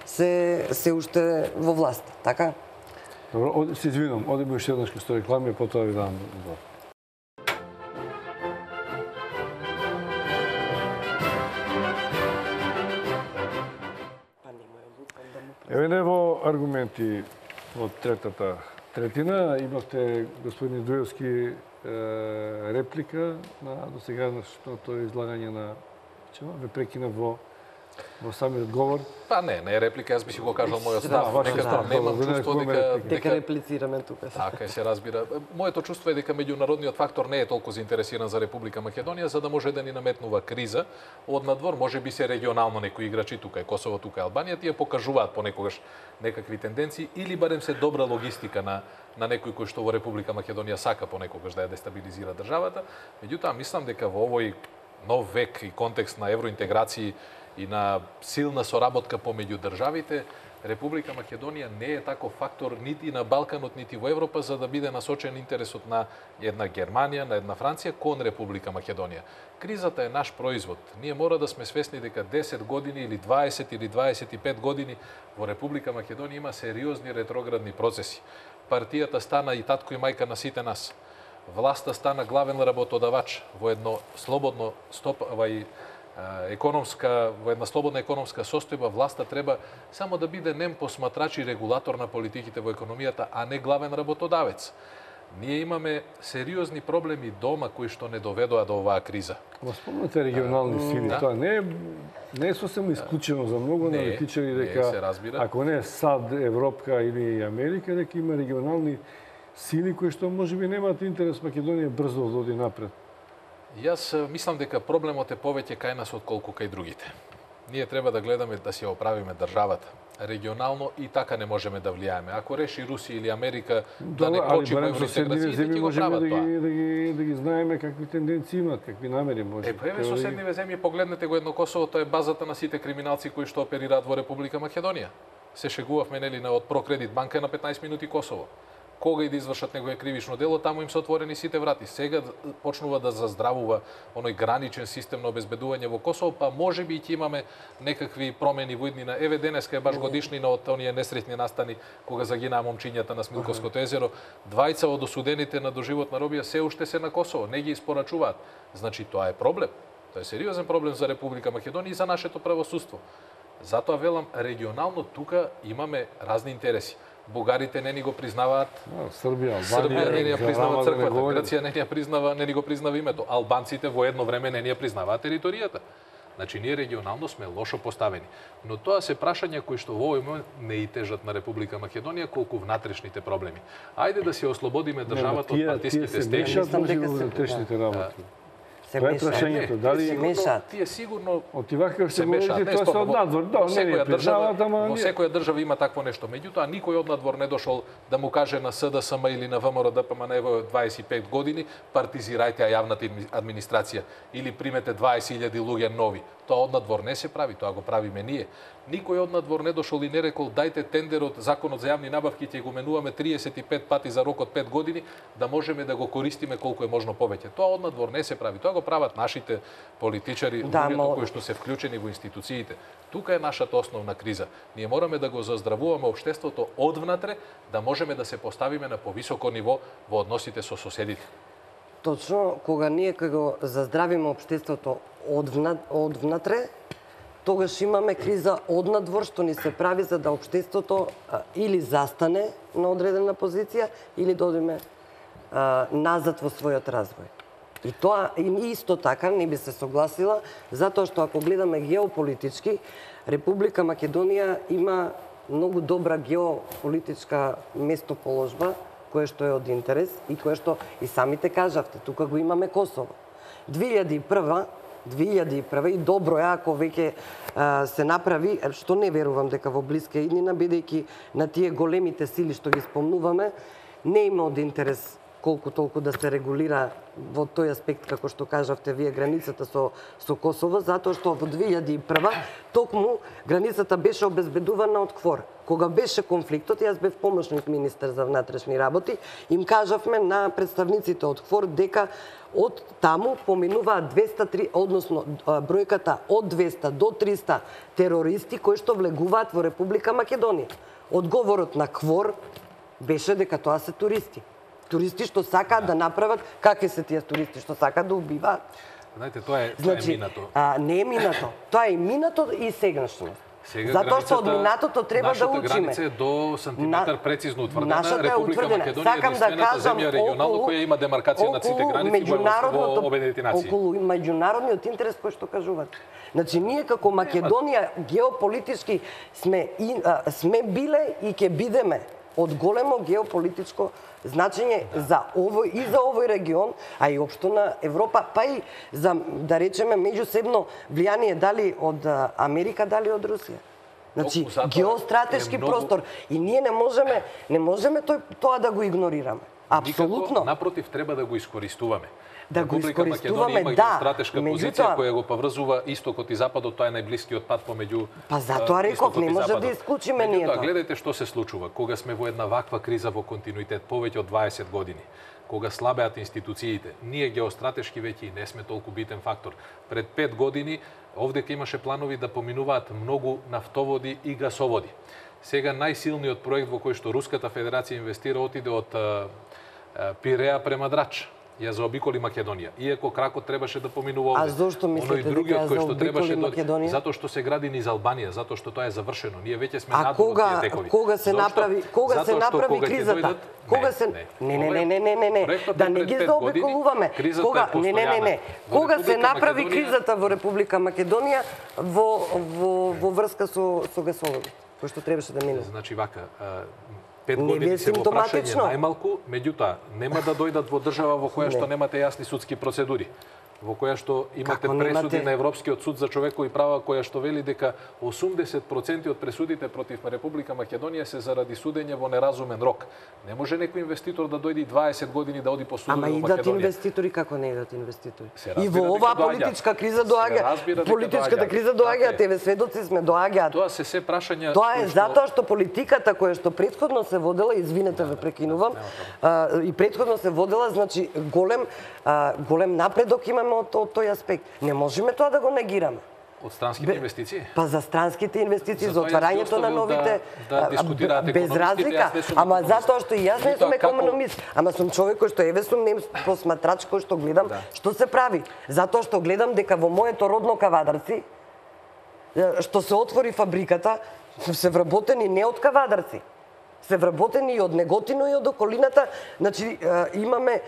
се уште во власт, така? Добро, се извинувам, одиме уште еднаш кај реклами, а потоа ви давам одговор. Еве не во аргументи од третата третина. Имавте, господин Дуевски, реплика на досегашното излагање на... Ме прекина во самиот говор. Па не е реплика, јас би си го кажал мојот став. Немам чувство дека реплицираме тука. Така се разбира. Моето чувство е дека меѓународниот фактор не е толку заинтересиран за Република Македонија за да може да ни наметнува криза од надвор, можеби се регионално некои играчи тука е Косово, тука е Албанија, тие покажуваат понекогаш некакви тенденции или барем се добра логистика на некој кој што во Република Македонија сака понекогаш да ја дестабилизира државата. Меѓутоа мислам дека во овој нов век и контекст на евроинтеграции и на силна соработка помеѓу државите, Република Македонија не е таков фактор нити на Балканот, нити во Европа, за да биде насочен интересот на една Германија, на една Франција кон Република Македонија. Кризата е наш производ. Ние мора да сме свесни дека 10 години или 20 или 25 години во Република Македонија има сериозни ретроградни процеси. Партијата стана и татко и мајка на сите нас. Власта стана главен работодавач во едно слободно во една слободна економска состојба. Власта треба само да биде нем посматрач и регулатор на политиките во економијата, а не главен работодавец. Ние имаме сериозни проблеми дома кои што не доведоа до оваа криза. Спомнате регионални сили, тоа не е сосема исклучено за многу аналитичари дека ако не САД, Европка или Америка, дека има регионални сили кои што можеби немаат интерес Македонија брзо да оди напред. Јас мислам дека проблемот е повеќе кај нас отколку кај другите. Ние треба да гледаме да си оправиме државата. Регионално и така не можеме да влијаеме. Ако реши Русија или Америка да не кочи во евроинтеграциите, ќе го прават тоа. Да ги знаеме какви тенденции имат, какви намери може. Еве соседниве земји, погледнете го едно Косово, тоа е базата на сите криминалци кои што оперираат во Република Македонија. Се шегувавме нели од Прокредит банка на 15 минути Косово. Кога и да извршат негове кривично дело, таму им се отворени сите врати. Сега почнува да заздравува оној граничен систем на обезбедување во Косово, па можеби ќе имаме некакви промени во иднина. Еве денеска е баш годишнина од оние несреќни настани кога загинаа момчињата на Смилковското езеро. Двајца од осудените на доживотна робија се уште се на Косово, не ги испорачуваат. Значи тоа е проблем. Тоа е сериозен проблем за Република Македонија и за нашето правосудство. Затоа велам, регионално тука имаме разни интереси. Бугарите не ни го признаваат. Србија не ни ја признава црквата. Грција не ни го признава името. Албанците во едно време не ни ја признаваат територијата. Значи, ние регионално сме лошо поставени. Но тоа се прашања кои што во овој момент не и тежат на Република Македонија, колку внатрешните проблеми. Ајде да се ослободиме државата од партиските стени. Тоа е прашањето, дали тие сигурно од вака што говорите, тоа се од надвор, да, не признаваат, ама во секоја држава има такво нешто. Меѓутоа никој од надвор не дошол да му каже на СДСМ или на ВМРО ДПМН ево 25 години партизирајте ја јавната администрација или примете 20.000 луѓе нови. Тоа од надвор не се прави, тоа го правиме ние. Никој од надвор не дошол и не рекол дајте тендерот, законот за јавни набавки ќе го менуваме 35 пати за рок од 5 години да можеме да го користиме колку е можно повеќе. Тоа од надвор не се прави. Тоа го прават нашите политичари, луѓето кои што се вклучени во институциите. Тука е нашата основна криза. Ние мораме да го заздравуваме општеството одвнатре, да можеме да се поставиме на повисоко ниво во односите со соседите. Точно, кога ние кога го заздравиме општеството одвнатре, тогаш имаме криза однадвор, што ни се прави за да општеството или застане на одредена позиција, или да одиме назад во својот развој. И тоа и исто така не би се согласила, затоа што ако гледаме геополитички, Република Македонија има многу добра геополитичка местоположба, кое што е од интерес и кое што и самите кажавте, тука го имаме Косово. 2001 и добро е ако веќе се направи, што не верувам дека во блиска иднина, бидејќи на тие големите сили што ги спомнуваме, не има од интерес колку толку да се регулира во тој аспект, како што кажавте вие, границата со Косово, затоа што во 2001 токму границата беше обезбедувана од КФОР. Кога беше конфликтот, јас бев помошник министер за внатрешни работи, им кажавме на представниците од КФОР дека од таму поминуваат 203, односно бројката од 200 до 300 терористи кои што влегуваат во Република Македонија. Одговорот на КФОР беше дека тоа се туристи. Туристи што сакаат да направат, какви се тие туристи што сакаат да убиваат. Знаете, тоа е минато. Не е минато. Тоа е минато и сегашност. Затоа што од минатото треба да учиме. Нашата граница е до сантиметар прецизно утврдена. Република Македонија сакам да кажам земја регионално која има демаркација на сите граници во Обединетите нации. Околу меѓународниот интерес кој што кажувате. Значи ние како Македонија геополитички сме биле и ќе бидеме од големо геополитичко значење за овој регион, а и општо на Европа, па и за, да речеме, меѓусебно влијание дали од Америка, дали од Русија. Значи, геостратешки простор. И ние не можеме тоа да го игнорираме. Апсолутно. Напротив, треба да го искористуваме. Да го Република искористуваме, Македонија има да. стратешка позиција која го поврзува истокот и западот, тоа е најблискиот пат помеѓу Па затоа реков, истокот и не може западот. да исклучиме ние Меѓутоа, тоа. гледайте што се случува кога сме во една ваква криза во континуитет повеќе од 20 години. Кога слабеат институциите, ние геостратешки веќе и не сме толку битен фактор. Пред 5 години овдека имаше планови да поминуваат многу нафтоводи и гасоводи. Сега најсилниот проект во кој што Руската Федерација инвестира отиде од Пиреа према Драч. Ја заобиколи Македонија. Иако кракот требаше да поминува овде. А зошто мислите Оној другиот дека кој што заобиколи требаше Македонија? Затоа што се гради низ Албанија, затоа што тоа е завршено. Ние веќе сме А надвор од кога тие текови. кога се Зошто? направи кога се Затоа што направи кога ќе кризата? дојдат- Кога се не. Проектот Да е не пред ги 5 заобиколуваме. години, кризата Кога е постојана. Во Кога се Република направи Македонија- кризата во Република Македонија во врска со гасоводи, кој што требаше да мине? Значи вака, 5 Не ви е години се во прашање симптоматично? најмалку, меѓутоа нема да дојдат во држава во која што немате јасни судски процедури, во која што имате Како пресуди немате? на Европскиот суд за човекови права, која што вели дека 80% од пресудите против Република Македонија се заради судење во неразумен рок. Не може некој инвеститор да дојде 20 години да оди по судови Ама во идат Македонија. инвеститори, како не идат инвеститори? Се И разбира во дека оваа доаѓаат. политичка криза Се доаѓа. разбира дека Политичката доаѓаат. криза Така доаѓа, е. тебе сведоци сме доаѓаат. Тоа се се прашања Тоа е кои затоа што политиката која што претходно се водела, извинете ве прекинувам, и претходно се водела, значи голем напредок имаме од тој аспект. Не можеме тоа да го негираме. од странските инвестиции. Па за странските инвестиции, за Затоа јас ги отварањето на оставил новите да дискутираат без економистите, разлика, јас не сум ама економист. затоа што и јас не сум Меѓутоа, како- економист, ама сум човек кој што еве сум посматрач кој што гледам што се прави. Затоа што гледам дека во моето родно Кавадарци што се отвори фабриката, се вработени не од Кавадарци. Се вработени и од Неготино и од околината, значи имаме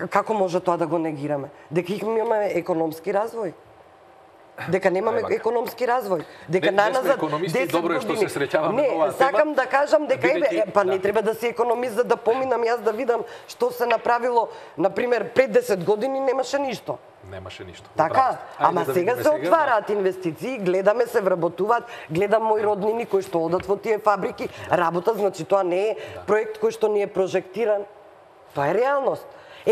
како може тоа да го негираме? Дека имаме економски развој. Дека немаме економски развој. Дека Не сме наназад економисти, 10 добро е што години. се среќаваме Не, на оваа сакам тема, да кажам дека бидејќи- па не да. треба да си економист за да поминам јас да видам што се направило, на пример, пред 10 години немаше ништо. Немаше ништо. Така, Право. Ајде ама да сега видиме се отвараат инвестиции, гледаме се вработуваат, гледам мои роднини кои што одат во тие фабрики, работат, значи тоа не е проект кој што ни е прожектиран. Тоа е реалност.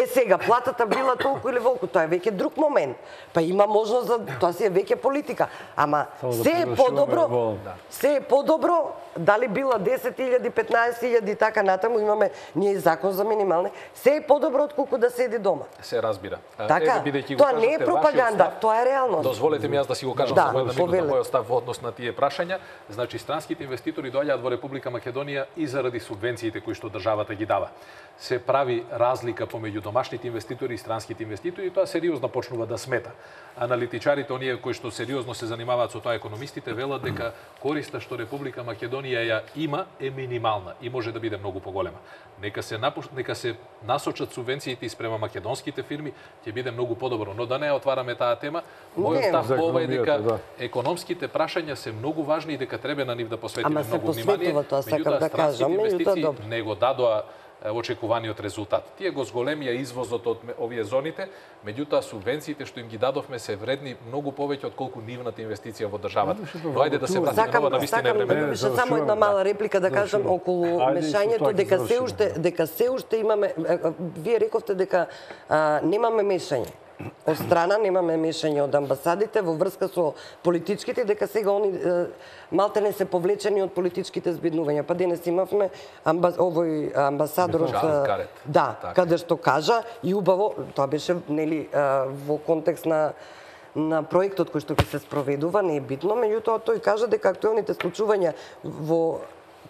Сега платата била толку или волку, тоа е веќе друг момент. Па има можност за тоа си е веќе политика. Ама се е подобро, се е подобро дали била 10.000, 15.000 и така натаму, имаме ние и закон за минимални, се е подобро отколку да седи дома. Се разбира. Така, бидејќи го тоа не е кажавте пропаганда, вашиот став, тоа е реалност. Дозволете ми јас да си го кажам Да, само една минута повелете. мојот став во однос на тие прашања. Значи, странските инвеститори доаѓаат во Република Македонија и заради субвенциите кои што државата ги дава. Се прави разлика помеѓу домашните инвеститори и странските инвеститори и тоа сериозно почнува да смета. Аналитичарите, оние кои што сериозно се занимаваат со тоа, економистите, велат дека користа што Република Македонија ја има е минимална и може да биде многу поголема. Нека се насочат субвенциите спрема македонските фирми, ќе биде многу подобро, но да не отвараме таа тема. Мојот став За по ова е дека економијата, економските прашања се многу важни и дека треба на нив да посветиме Ама се многу внимание. посветува тоа, сакам Меѓутоа, да кажам, странските меѓутоа инвестиции добро. не го дадоа очекуваниот резултат. Тие го зголемија извозот од овие зоните, меѓутоа субвенциите што им ги дадовме се вредни многу повеќе од колку нивната инвестиција во државата. Но ајде да се вратиме Сакам, нова на вистина сакам да време. добиша само една мала реплика да кажам околу Ајде, мешањето тоа ќе дека завршиме. дека се уште имаме вие рековте дека немаме мешање. Од страна немаме мешање од амбасадите во врска со политичките, дека сега они малтене се повлечени од политичките збиднувања. Па денес имавме овој амбасадорот Чарлз Гарет. да, Така. каде што кажа и убаво, тоа беше нели во контекст на проектот кој што ќе се спроведува, не е битно, меѓутоа тој кажа дека актуелните случувања во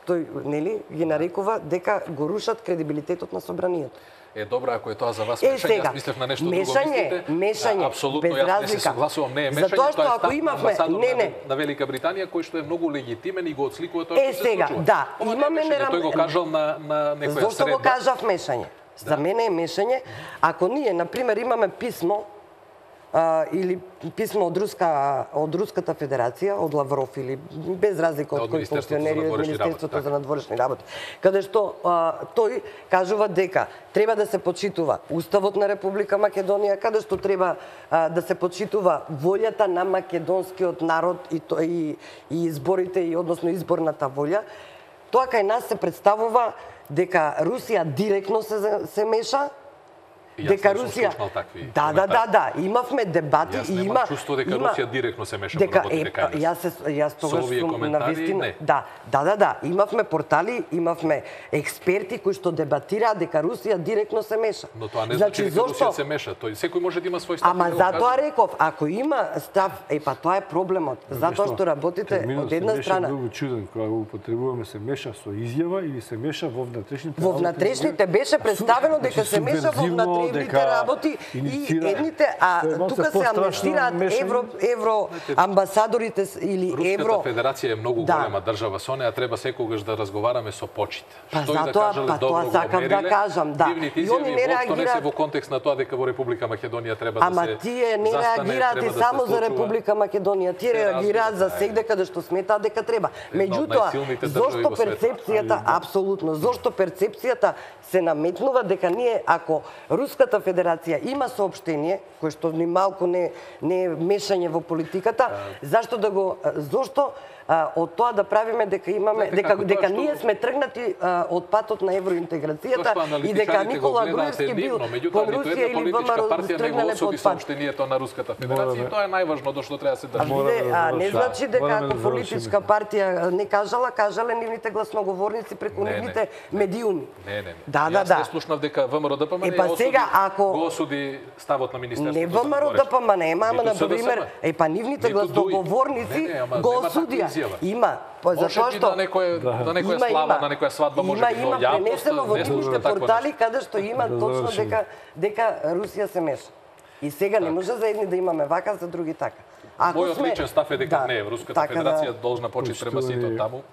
тој нели ги нарекува дека го рушат кредибилитетот на собранието. Е, добро, ако е тоа за вас Е, мешање, сега, јас мислев на нешто друго мешање, мислите. Апсолутно, без јас не се разлика. согласувам, не е мешање, Затоа што тоа е ако став имавме- амбасадор не. на Велика Британија, кој што е многу легитимен и го отсликува тоа што се Сега, случува. да, Ова не е имаме мешање, тој го кажал на некоја Зошто средба. го кажав мешање? За мене е мешање ако ние на пример имаме писмо или писмо од Руската Федерација, од Лавров или без разлика од Од кој Министерството за функционери од надворешни Министерството работи, за надворешни работи, каде што тој кажува дека треба да се почитува Уставот на Република Македонија, каде што треба да се почитува волјата на македонскиот народ и изборите и односно изборната волја. Тоа кај нас се представува дека Русија директно се меша дека Русија... Да, имавме дебати Јас и немам има... чувство дека Русија директно се меша во работите кај нас. Јас тогаш овие сум коментари, навистина... не. Да, имавме портали, имавме експерти кои што дебатираат дека Русија директно се меша. Но тоа не значи дека Русија се меша. Тој секој може да има свој став. Ама затоа реков, ако има став, тоа е проблемот. Затоа што работите од една страна. Терминот се меша многу чуден, кога го употребуваме, се меша со изјава или се меша во внатрешните Во внатрешните беше представено дека се меша во внатрешните работи и едните, а тука се амнестираат евро амбасадорите или евро... Руската федерација е многу голема држава, со неа треба секогаш да разговараме со почит. Што и да кажале, добро го мериле, дивните изјави воопшто не се во контекст на тоа дека во Република Македонија треба да се Ама тие не реагираат и само за Република Македонија, тие реагираат за секде каде што сметаат дека треба. Меѓутоа, зошто перцепцијата, апсолутно, зошто перцепцијата се наметнува дека ние, ако Руската Федерација има соопштение, кое што ни малку не е мешање во политиката, зошто од тоа да правиме дека имаме дека ние сме тргнати од патот на евроинтеграцијата и дека Никола Груевски бил кон Русија или ВМРО тргнале под пат. Соопштението на Руската Федерација, тоа е најважно до што треба да се држи. Не значи дека ако политичка партија не кажале нивните гласноговорници преку нивните медиуми. Не. Да. Јас не слушнав дека ВМРО-ДПМН го осуди ставот на Министерството. Не ВМРО-ДПМН, ама на пример, нивните гласноговорници го осудија. Има, затоа што на некоја слава, на некоја свадба може би, но ја пренесено во нивните портали каде што има точно дека Русија се меша. И сега не може за едни да имаме вака, за други така. Мојот личен став е дека не, Руската Федерација должна почит према сите таму.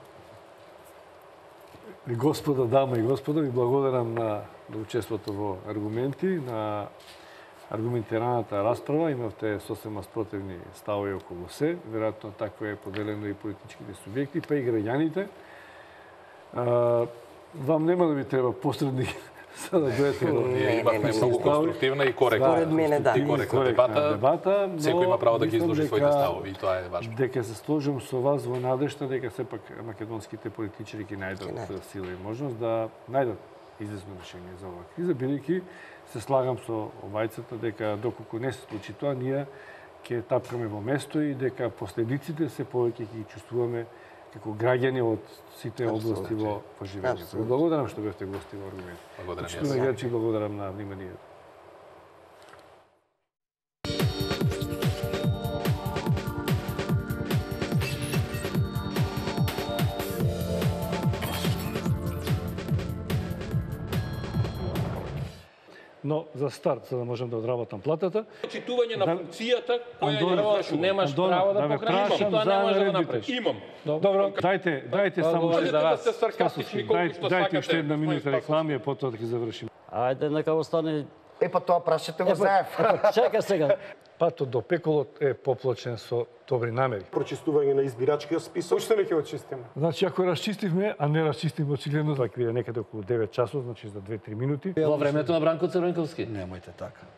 Господа, дама и господа, ви благодарам на учеството во аргументи, на аргументираната расправа. Имавте сосема спротивни ставови околу се. Веројатно тако е поделено и политичките субјекти, па и граѓаните. Вам нема да ви треба посредник за да дојдете до... Ние имавме многу конструктивна и коректна дебата. Секој има право да ги изложи своите ставови и тоа е важно. Дека се сложам со вас во надежта дека сепак македонските политичари ќе најдат сила и можност да најдат известно решение за оваа криза, бидејќи се слагам со обајцата дека доколку не се случи тоа, ние ќе тапкаме во место и дека последиците се повеќе ќе ги чувствуваме како граѓани од сите области во живењето. Благодарам што бевте гости во аргумент. Благодарам јас. Благодарам на вниманието. Но за старт, за да можем да одработам платата... Читување на функцијата, која немаш право да покажеш, тоа не може да направиш. Имам. Добро, дајте само... Дајте уште една минута реклами, а потоа да ги завршим. Ајде, нека остане... Тоа прашете го заев. Чека сега. Патот до пеколот е поплачен со добри намери. Прочистување на избирачкиот список. Уште не ќе очистиме. Значи, ако расчистивме, а не расчистивме очигледно, така биде некаде околу 9 часот, значи за 2-3 минути. Во времето на Бранко Црвенковски. Немојте така.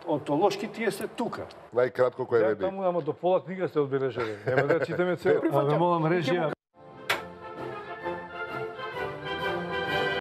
Онтолошки тие се тука. Најкратко кој е Таму, ама до пола книга се одбележали. Нема да читаме цел. Молам режија.